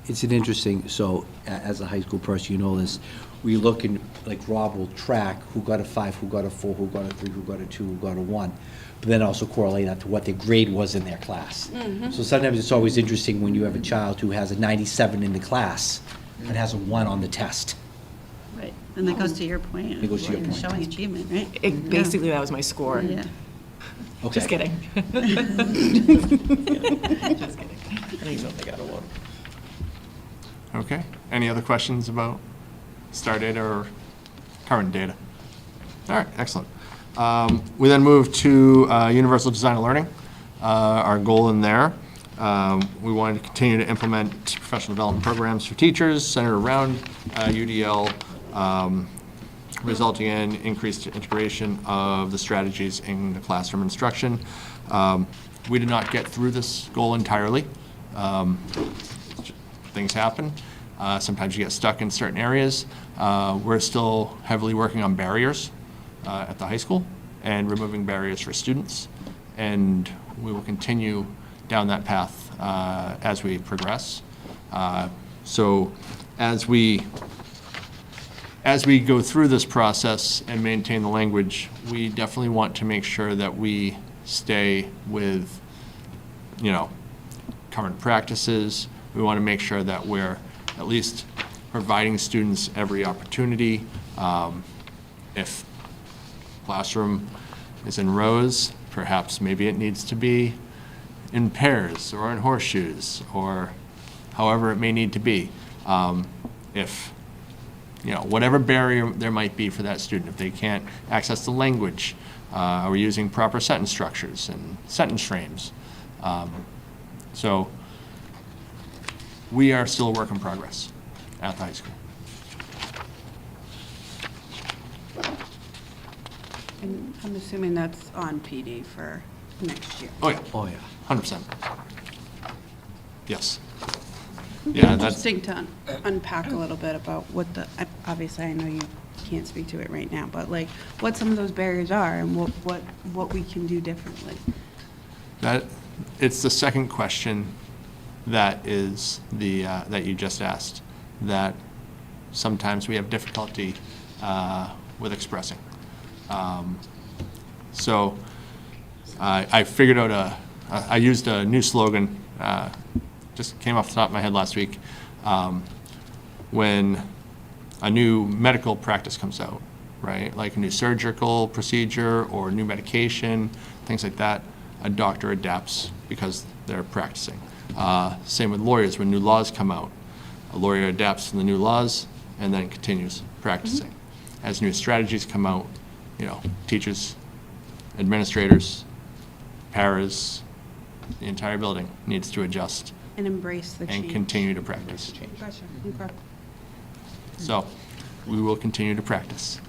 It's an interesting, so as a high school person, you know this, we look and, like Rob will track who got a 5, who got a 4, who got a 3, who got a 2, who got a 1, but then also correlate that to what their grade was in their class. So sometimes it's always interesting when you have a child who has a 97 in the class and has a 1 on the test. Right, and that goes to your point. It goes to your point. Showing achievement, right? Basically, that was my score. Yeah. Okay. Just kidding. Just kidding. I don't even know if I got a one. Okay. Any other questions about STAR data or current data? All right, excellent. We then move to Universal Design of Learning. Our goal in there, we wanted to continue to implement professional development programs for teachers centered around UDL, resulting in increased integration of the strategies in the classroom instruction. We did not get through this goal entirely. Things happen. Sometimes you get stuck in certain areas. We're still heavily working on barriers at the high school and removing barriers for students. And we will continue down that path as we progress. So as we go through this process and maintain the language, we definitely want to make sure that we stay with, current practices. We want to make sure that we're at least providing students every opportunity. If classroom is in rows, perhaps maybe it needs to be in pairs or in horseshoes or however it may need to be. If, whatever barrier there might be for that student, if they can't access the language, are we using proper sentence structures and sentence frames? So we are still a work in progress at the high school. And I'm assuming that's on PD for next year. Oh, yeah, Oh, yeah. 100%. Yes. Yeah, that's, Interesting to unpack a little bit about obviously I know you can't speak to it right now, but like what some of those barriers are and what we can do differently. it's the second question that is that you just asked, that sometimes we have difficulty with expressing. So I figured out I used a new slogan, just came off the top of my head last week. When a new medical practice comes out, right, like a new surgical procedure or new medication, things like that, a doctor adapts because they're practicing. Same with lawyers. When new laws come out, a lawyer adapts to the new laws and then continues practicing. As new strategies come out, teachers, administrators, paras, the entire building needs to adjust And embrace the change. and continue to practice. Gotcha. Okay. So we will continue to practice.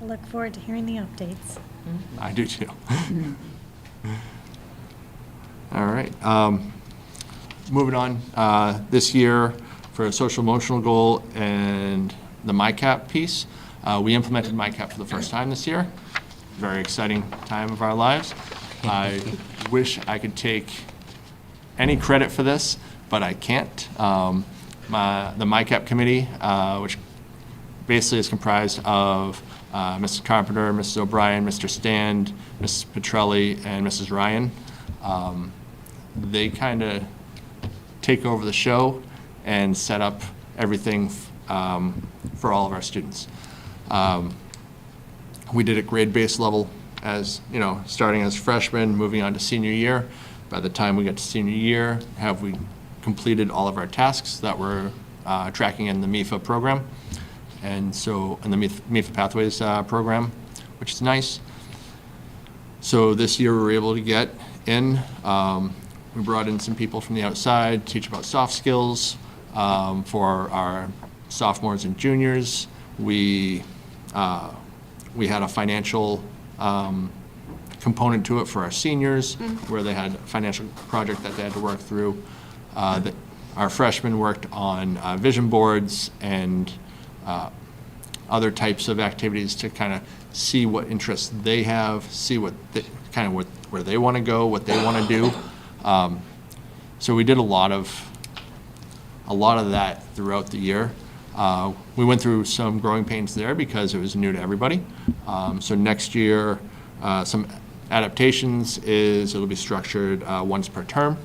I look forward to hearing the updates. I do too. All right. Moving on, this year for a social emotional goal and the MyCap piece, we implemented MyCap for the first time this year. Very exciting time of our lives. I wish I could take any credit for this, but I can't. The MyCap committee, which basically is comprised of Mrs. Carpenter, Mrs. O'Brien, Mr. Stand, Mrs. Petrelli, and Mrs. Ryan. They kind of take over the show and set up everything for all of our students. We did it grade-based level as, starting as freshmen, moving on to senior year. By the time we get to senior year, have we completed all of our tasks that we're tracking in the MIFA program? And so, in the MIFA Pathways program, which is nice. So this year we were able to get in, we brought in some people from the outside, teach about soft skills for our sophomores and juniors. We had a financial component to it for our seniors, where they had a financial project that they had to work through. Our freshmen worked on vision boards and other types of activities to kind of see what interests they have, see what where they want to go, what they want to do. So we did a lot of that throughout the year. We went through some growing pains there because it was new to everybody. So next year, some adaptations is it'll be structured once per term.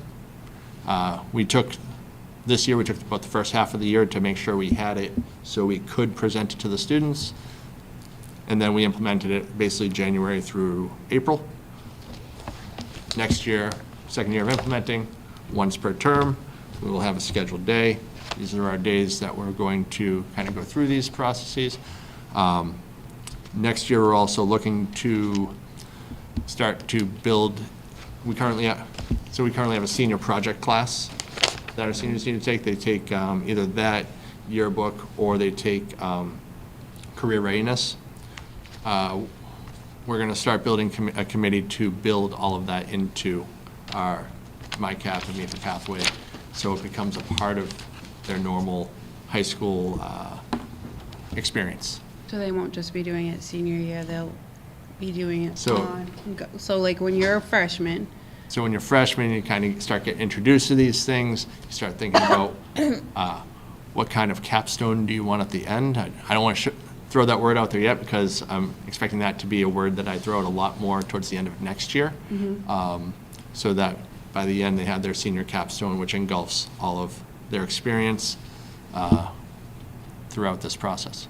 This year we took about the first half of the year to make sure we had it so we could present it to the students. And then we implemented it basically January through April. Next year, second year of implementing, once per term, we will have a scheduled day. These are our days that we're going to kind of go through these processes. Next year, we're also looking to start to build, we currently have a senior project class that our seniors need to take. They take either that yearbook or they take career readiness. We're going to start building a committee to build all of that into our MyCap and MIFA pathway, so it becomes a part of their normal high school experience. So they won't just be doing it senior year, they'll be doing it So- so like when you're a freshman, So when you're freshmen, you kind of start getting introduced to these things. You start thinking about what kind of capstone do you want at the end. I don't want to throw that word out there yet because I'm expecting that to be a word that I throw out a lot more towards the end of next year. So that by the end, they have their senior capstone, which engulfs all of their experience throughout this process.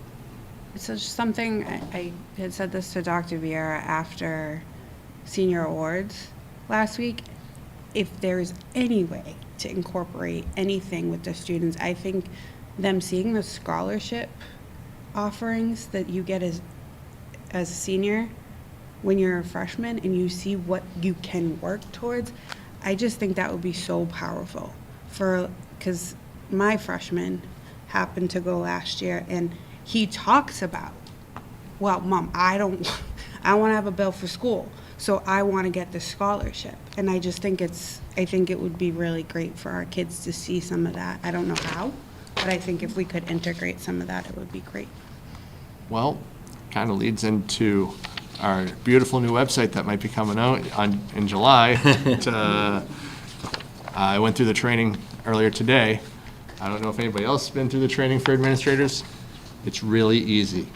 it's just something, I had said this to Dr. Vieira after senior awards last week. If there's any way to incorporate anything with the students, I think them seeing the scholarship offerings that you get as a senior when you're a freshman and you see what you can work towards, I just think that would be so powerful because my freshman happened to go last year and he talks about, well, Mom, I want to have a bill for school, so I want to get this scholarship. And I just think I think it would be really great for our kids to see some of that. I don't know how, but I think if we could integrate some of that, it would be great. Well, kind of leads into our beautiful new website that might be coming out in July. I went through the training earlier today. I don't know if anybody else has been through the training for administrators. It's really easy.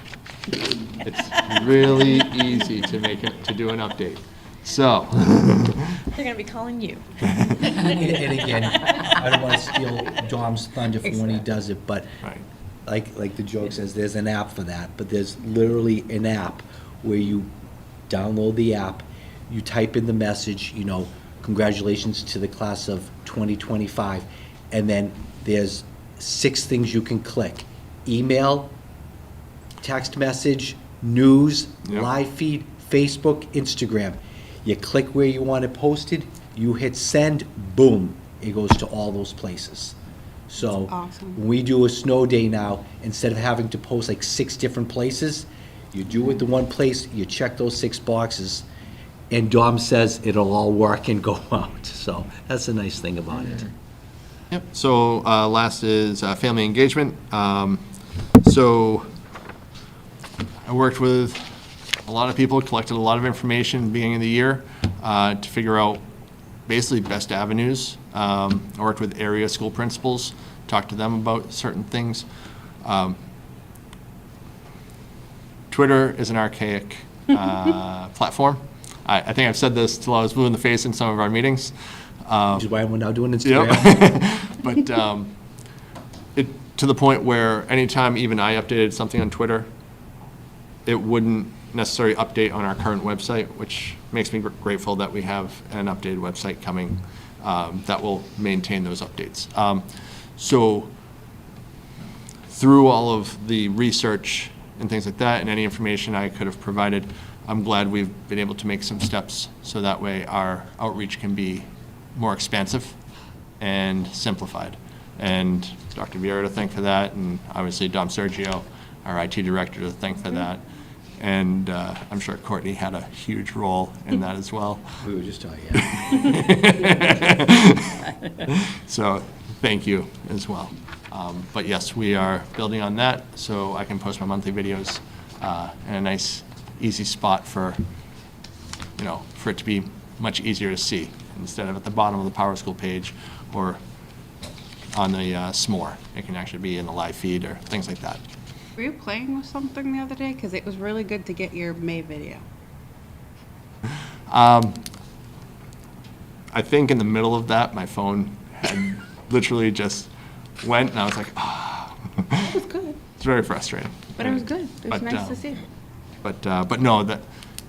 It's really easy to do an update. So. They're going to be calling you. And again, I don't want to steal Dom's thunder for when he does it, but Right. like the joke says, there's an app for that, but there's literally an app where you download the app, you type in the message, you know, congratulations to the class of 2025, and then there's 6 things you can click: email, text message, news, Yep. live feed, Facebook, Instagram. You click where you want it posted, you hit send, boom, it goes to all those places. So, awesome. when we do a snow day now, instead of having to post like 6 different places, you do it the one place, you check those 6 boxes, and Dom says it'll all work and go out. So, that's a nice thing about it. Yep. So last is family engagement. So I worked with a lot of people, collected a lot of information at the beginning of the year to figure out basically best avenues. I worked with area school principals, talked to them about certain things. Twitter is an archaic platform. I think I've said this till I was blue in the face in some of our meetings. Which is why we're now doing Instagram. But to the point where anytime even I updated something on Twitter, it wouldn't necessarily update on our current website, which makes me grateful that we have an updated website coming that will maintain those updates. So through all of the research and things like that, and any information I could have provided, I'm glad we've been able to make some steps so that way our outreach can be more expansive and simplified. And Dr. Vieira to thank for that, and obviously Dom Sergio, our IT director, to thank for that. And I'm sure Courtney had a huge role in that as well. We were just talking, So thank you as well. But yes, we are building on that, so I can post my monthly videos in a nice, easy spot for, you know, for it to be much easier to see, instead of at the bottom of the Power School page or on the SMORE. It can actually be in the live feed or things like that. Were you playing with something the other day? Because it was really good to get your May video. I think in the middle of that, my phone had literally just went, and I was like, ah. It was good, It's very frustrating. but it was good. It was But, nice to see. But no, that,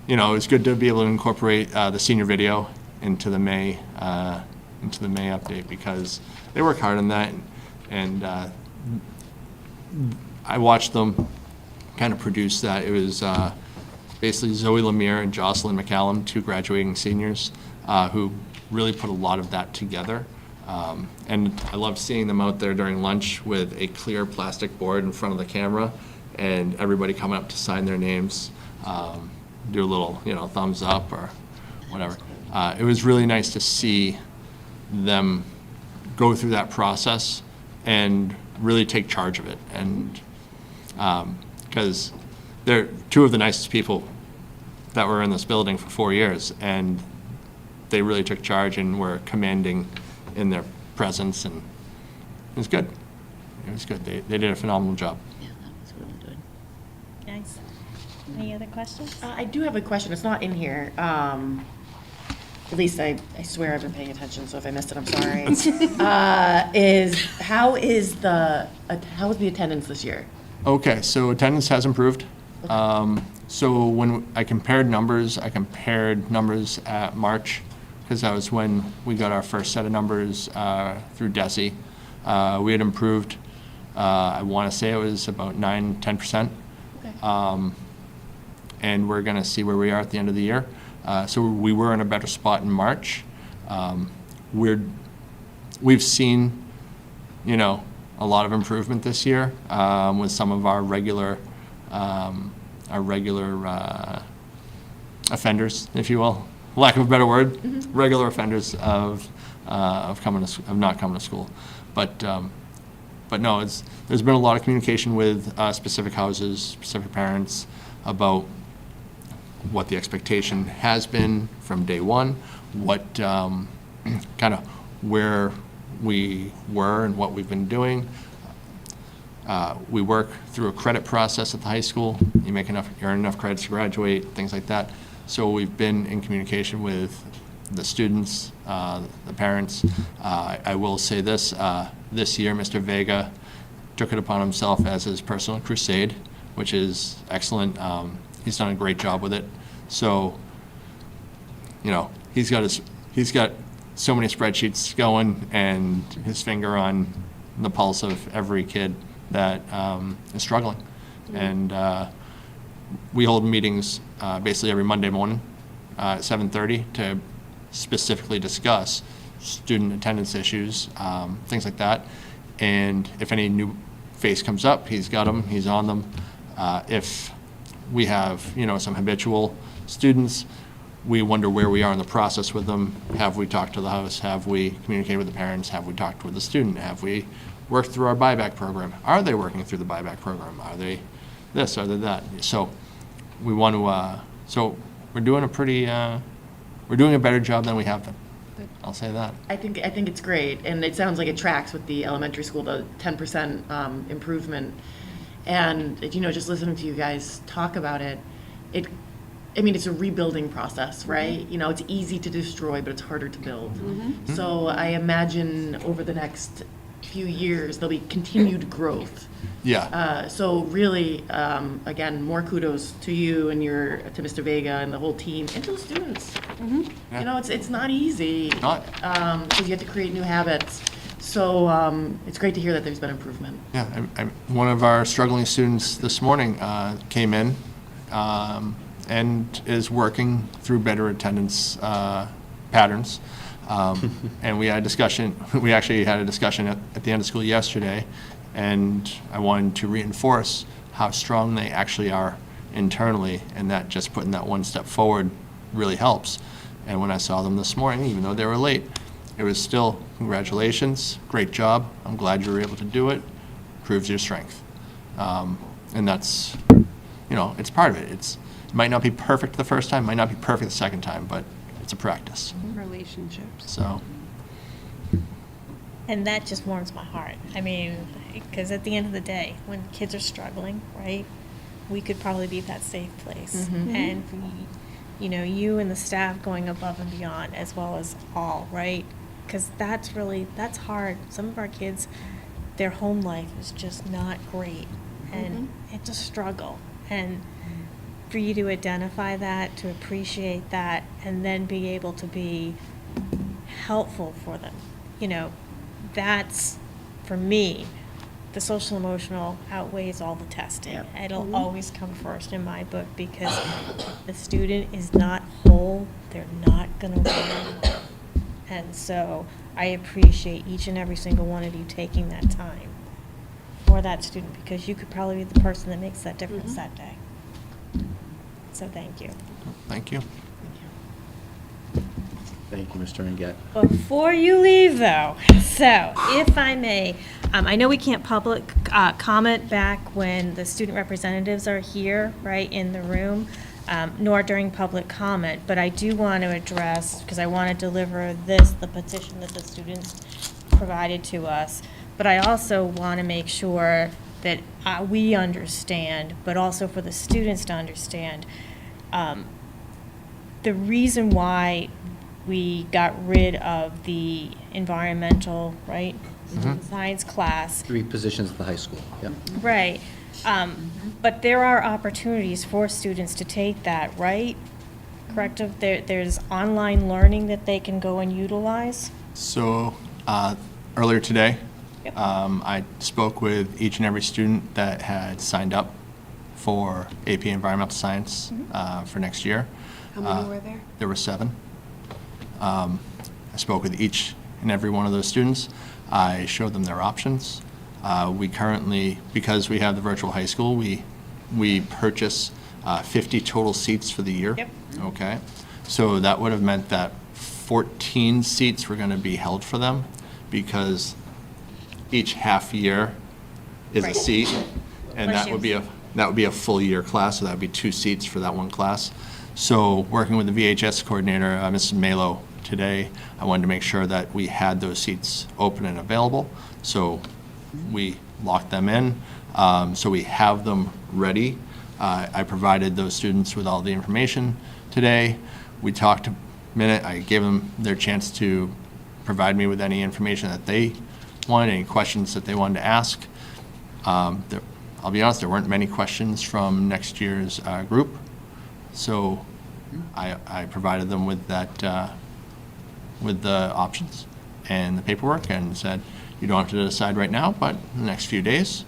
you know, it's good to be able to incorporate the senior video into the May update, because they work hard on that, and I watched them kind of produce that. It was basically Zoe Lemire and Jocelyn McCallum, 2 graduating seniors, who really put a lot of that together. And I loved seeing them out there during lunch with a clear plastic board in front of the camera, and everybody coming up to sign their names, do a little, you know, thumbs up or whatever. It was really nice to see them go through that process and really take charge of it. And because they're 2 of the nicest people that were in this building for 4 years, and they really took charge and were commanding in their presence, and it was good. It was good. They did a phenomenal job. Yeah, that was really good. Nice. Any other questions? I do have a question. It's not in here. At least I swear I've been paying attention, so if I missed it, I'm sorry. How is the attendance this year? Okay, so attendance has improved. So when I compared numbers at March, because that was when we got our first set of numbers through DESE. We had improved, I want to say it was about 9-10%. Okay. And we're going to see where we are at the end of the year. So we were in a better spot in March. We've seen, you know, a lot of improvement this year with some of our regular offenders, if you will, lack of a better word, regular offenders of not coming to school. But no, there's been a lot of communication with specific houses, specific parents about what the expectation has been from day one, what kind of where we were and what we've been doing. We work through a credit process at the high school. You earn enough credits to graduate, things like that. So we've been in communication with the students, the parents. I will say this, this year Mr. Vega took it upon himself as his personal crusade, which is excellent. He's done a great job with it. So he's got so many spreadsheets going and his finger on the pulse of every kid that is struggling. And we hold meetings basically every Monday morning at 7:30 to specifically discuss student attendance issues, things like that. And if any new face comes up, he's got them, he's on them. If we have, some habitual students, we wonder where we are in the process with them. Have we talked to the house? Have we communicated with the parents? Have we talked with the student? Have we worked through our buyback program? Are they working through the buyback program? Are they this? Are they that? So we want to, so we're doing we're doing a better job than we have been. I'll say that. I think it's great, and it sounds like it tracks with the elementary school, the 10% improvement. And, just listening to you guys talk about it, it's a rebuilding process, right? It's easy to destroy, but it's harder to build. So I imagine over the next few years, there'll be continued growth. Yeah. So really, again, more kudos to you and to Mr. Vega and the whole team, and to the students. Yeah. It's not easy. Not. Because you have to create new habits. So it's great to hear that there's been improvement. Yeah, one of our struggling students this morning came in and is working through better attendance patterns. And we had a discussion, we actually had a discussion at the end of school yesterday, and I wanted to reinforce how strong they actually are internally, and that just putting that one step forward really helps. And when I saw them this morning, even though they were late, it was still, congratulations, great job, I'm glad you were able to do it, proves your strength. And that's, it's part of it. It might not be perfect the first time, might not be perfect the second time, but it's a practice. Relationships. So, And that just warms my heart. Because at the end of the day, when kids are struggling, right, we could probably be that safe place. And you and the staff going above and beyond, as well as all, right? Because that's hard. Some of our kids, their home life is just not great, and it's a struggle. And for you to identify that, to appreciate that, and then be able to be helpful for them, that's, for me, the social emotional outweighs all the testing. Yep. It'll always come first in my book, because if the student is not whole, they're not going to learn. And so I appreciate each and every single one of you taking that time for that student, because you could probably be the person that makes that difference that day. So thank you. thank you. Thank you, Mr. Engett. Before you leave, though, so if I may, I know we can't public comment back when the student representatives are here, right, in the room, nor during public comment, but I do want to address, because I want to deliver the petition that the students provided to us, but I also want to make sure that we understand, but also for the students to understand, the reason why we got rid of the environmental, right, science class. 3 positions at the high school, yeah. Right. But there are opportunities for students to take that, right? Corrective? There's online learning that they can go and utilize? So earlier today, Yep. I spoke with each and every student that had signed up for AP Environmental Science for next year. How many were there? There were 7. I spoke with each and every one of those students. I showed them their options. We currently, because we have the virtual high school, we purchase 50 total seats for the year. Yep. Okay. So that would have meant that 14 seats were going to be held for them, because each half year is a Right. seat, and Bless that would you. be a full year class, so that would be 2 seats for that one class. So working with the VHS coordinator, Mrs. Malo, today, I wanted to make sure that we had those seats open and available. So we locked them in, so we have them ready. I provided those students with all the information today. We talked a minute, I gave them their chance to provide me with any information that they wanted, any questions that they wanted to ask. I'll be honest, there weren't many questions from next year's group. So I provided them with that, with the options and the paperwork and said, you don't have to decide right now, but in the next few days,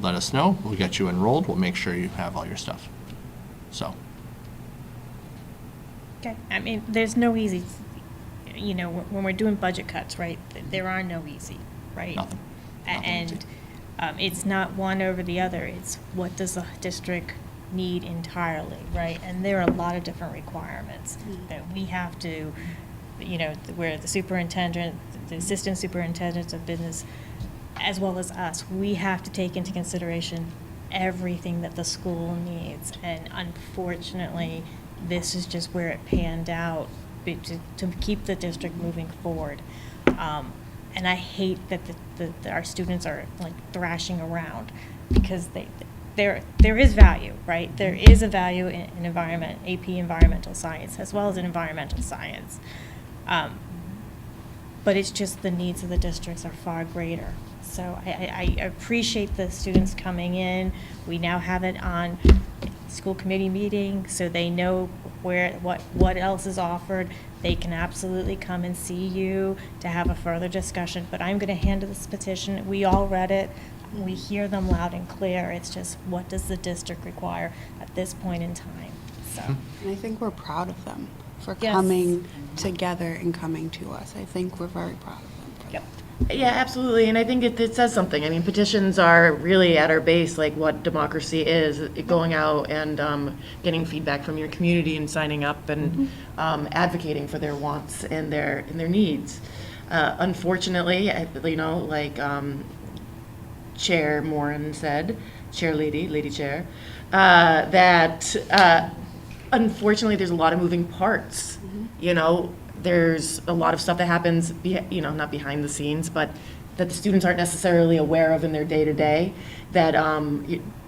let us know. We'll get you enrolled. We'll make sure you have all your stuff. So, Okay, I mean, there's no easy, you know, when we're doing budget cuts, right, there are no easy, right? Nothing. Nothing easy. And it's not one over the other, it's what does the district need entirely, right? And there are a lot of different requirements that we have to, you know, where the superintendent, the assistant superintendents of business, as well as us, we have to take into consideration everything that the school needs. And unfortunately, this is just where it panned out to keep the district moving forward. And I hate that our students are like thrashing around because there is value, right? There is a value in environment, AP environmental science, as well as in environmental science. But it's just the needs of the districts are far greater. So I appreciate the students coming in. We now have it on school committee meeting, so they know what else is offered. They can absolutely come and see you to have a further discussion. But I'm going to hand this petition. We all read it. We hear them loud and clear. It's just, what does the district require at this point in time? So. And I think we're proud of them for Yes. coming together and coming to us. I think we're very proud of them. Yep. Yeah, absolutely, and I think it says something. I mean, petitions are really at our base, like what democracy is, going out and getting feedback from your community and signing up and advocating for their wants and their needs. Unfortunately, you know, like Chair Moran said, Lady Chair, that unfortunately there's a lot of moving parts, you know. There's a lot of stuff that happens, you know, not behind the scenes, but that the students aren't necessarily aware of in their day-to-day, that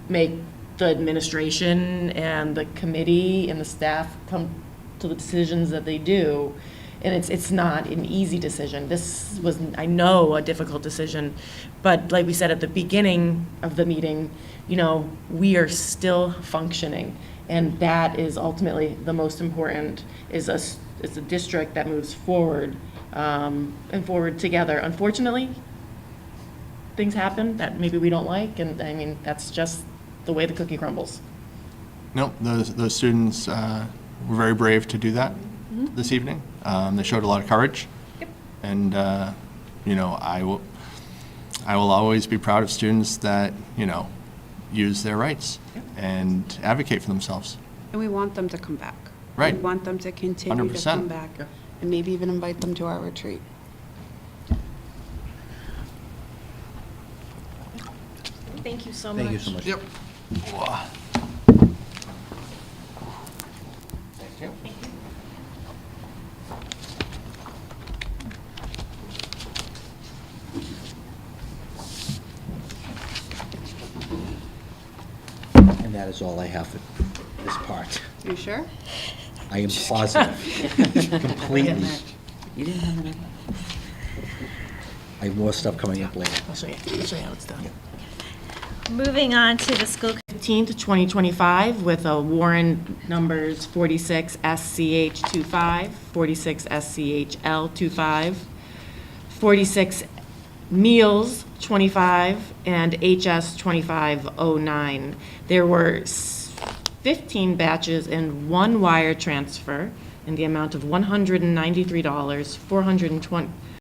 make the administration and the committee and the staff come to the decisions that they do. And it's not an easy decision. This was, I know, a difficult decision, but like we said at the beginning of the meeting, you know, we are still functioning, and that is ultimately the most important, is it's a district that moves forward, and forward together. Unfortunately, things happen that maybe we don't like, and I mean, that's just the way the cookie crumbles. nope, those students were very brave to do that this evening. They showed a lot of courage. And, you know, I will always be proud of students that, you know, use their rights and advocate for themselves. And we want them to come back. Right. We want them to continue to 100%. come back and maybe even invite them to our retreat. Thank you so much. Thank you so much. Yep. Thank you. And that is all I have for this part. You sure? I am positive, completely. You didn't have enough. I have more stuff coming up later. I'll show you how it's done. Moving on to the school 15th, 2025, with a warrant numbers 46 SCH 25, 46 SCHL 25, 46 Meals 25, and HS 2509. There were 15 batches and one wire transfer in the amount of $193,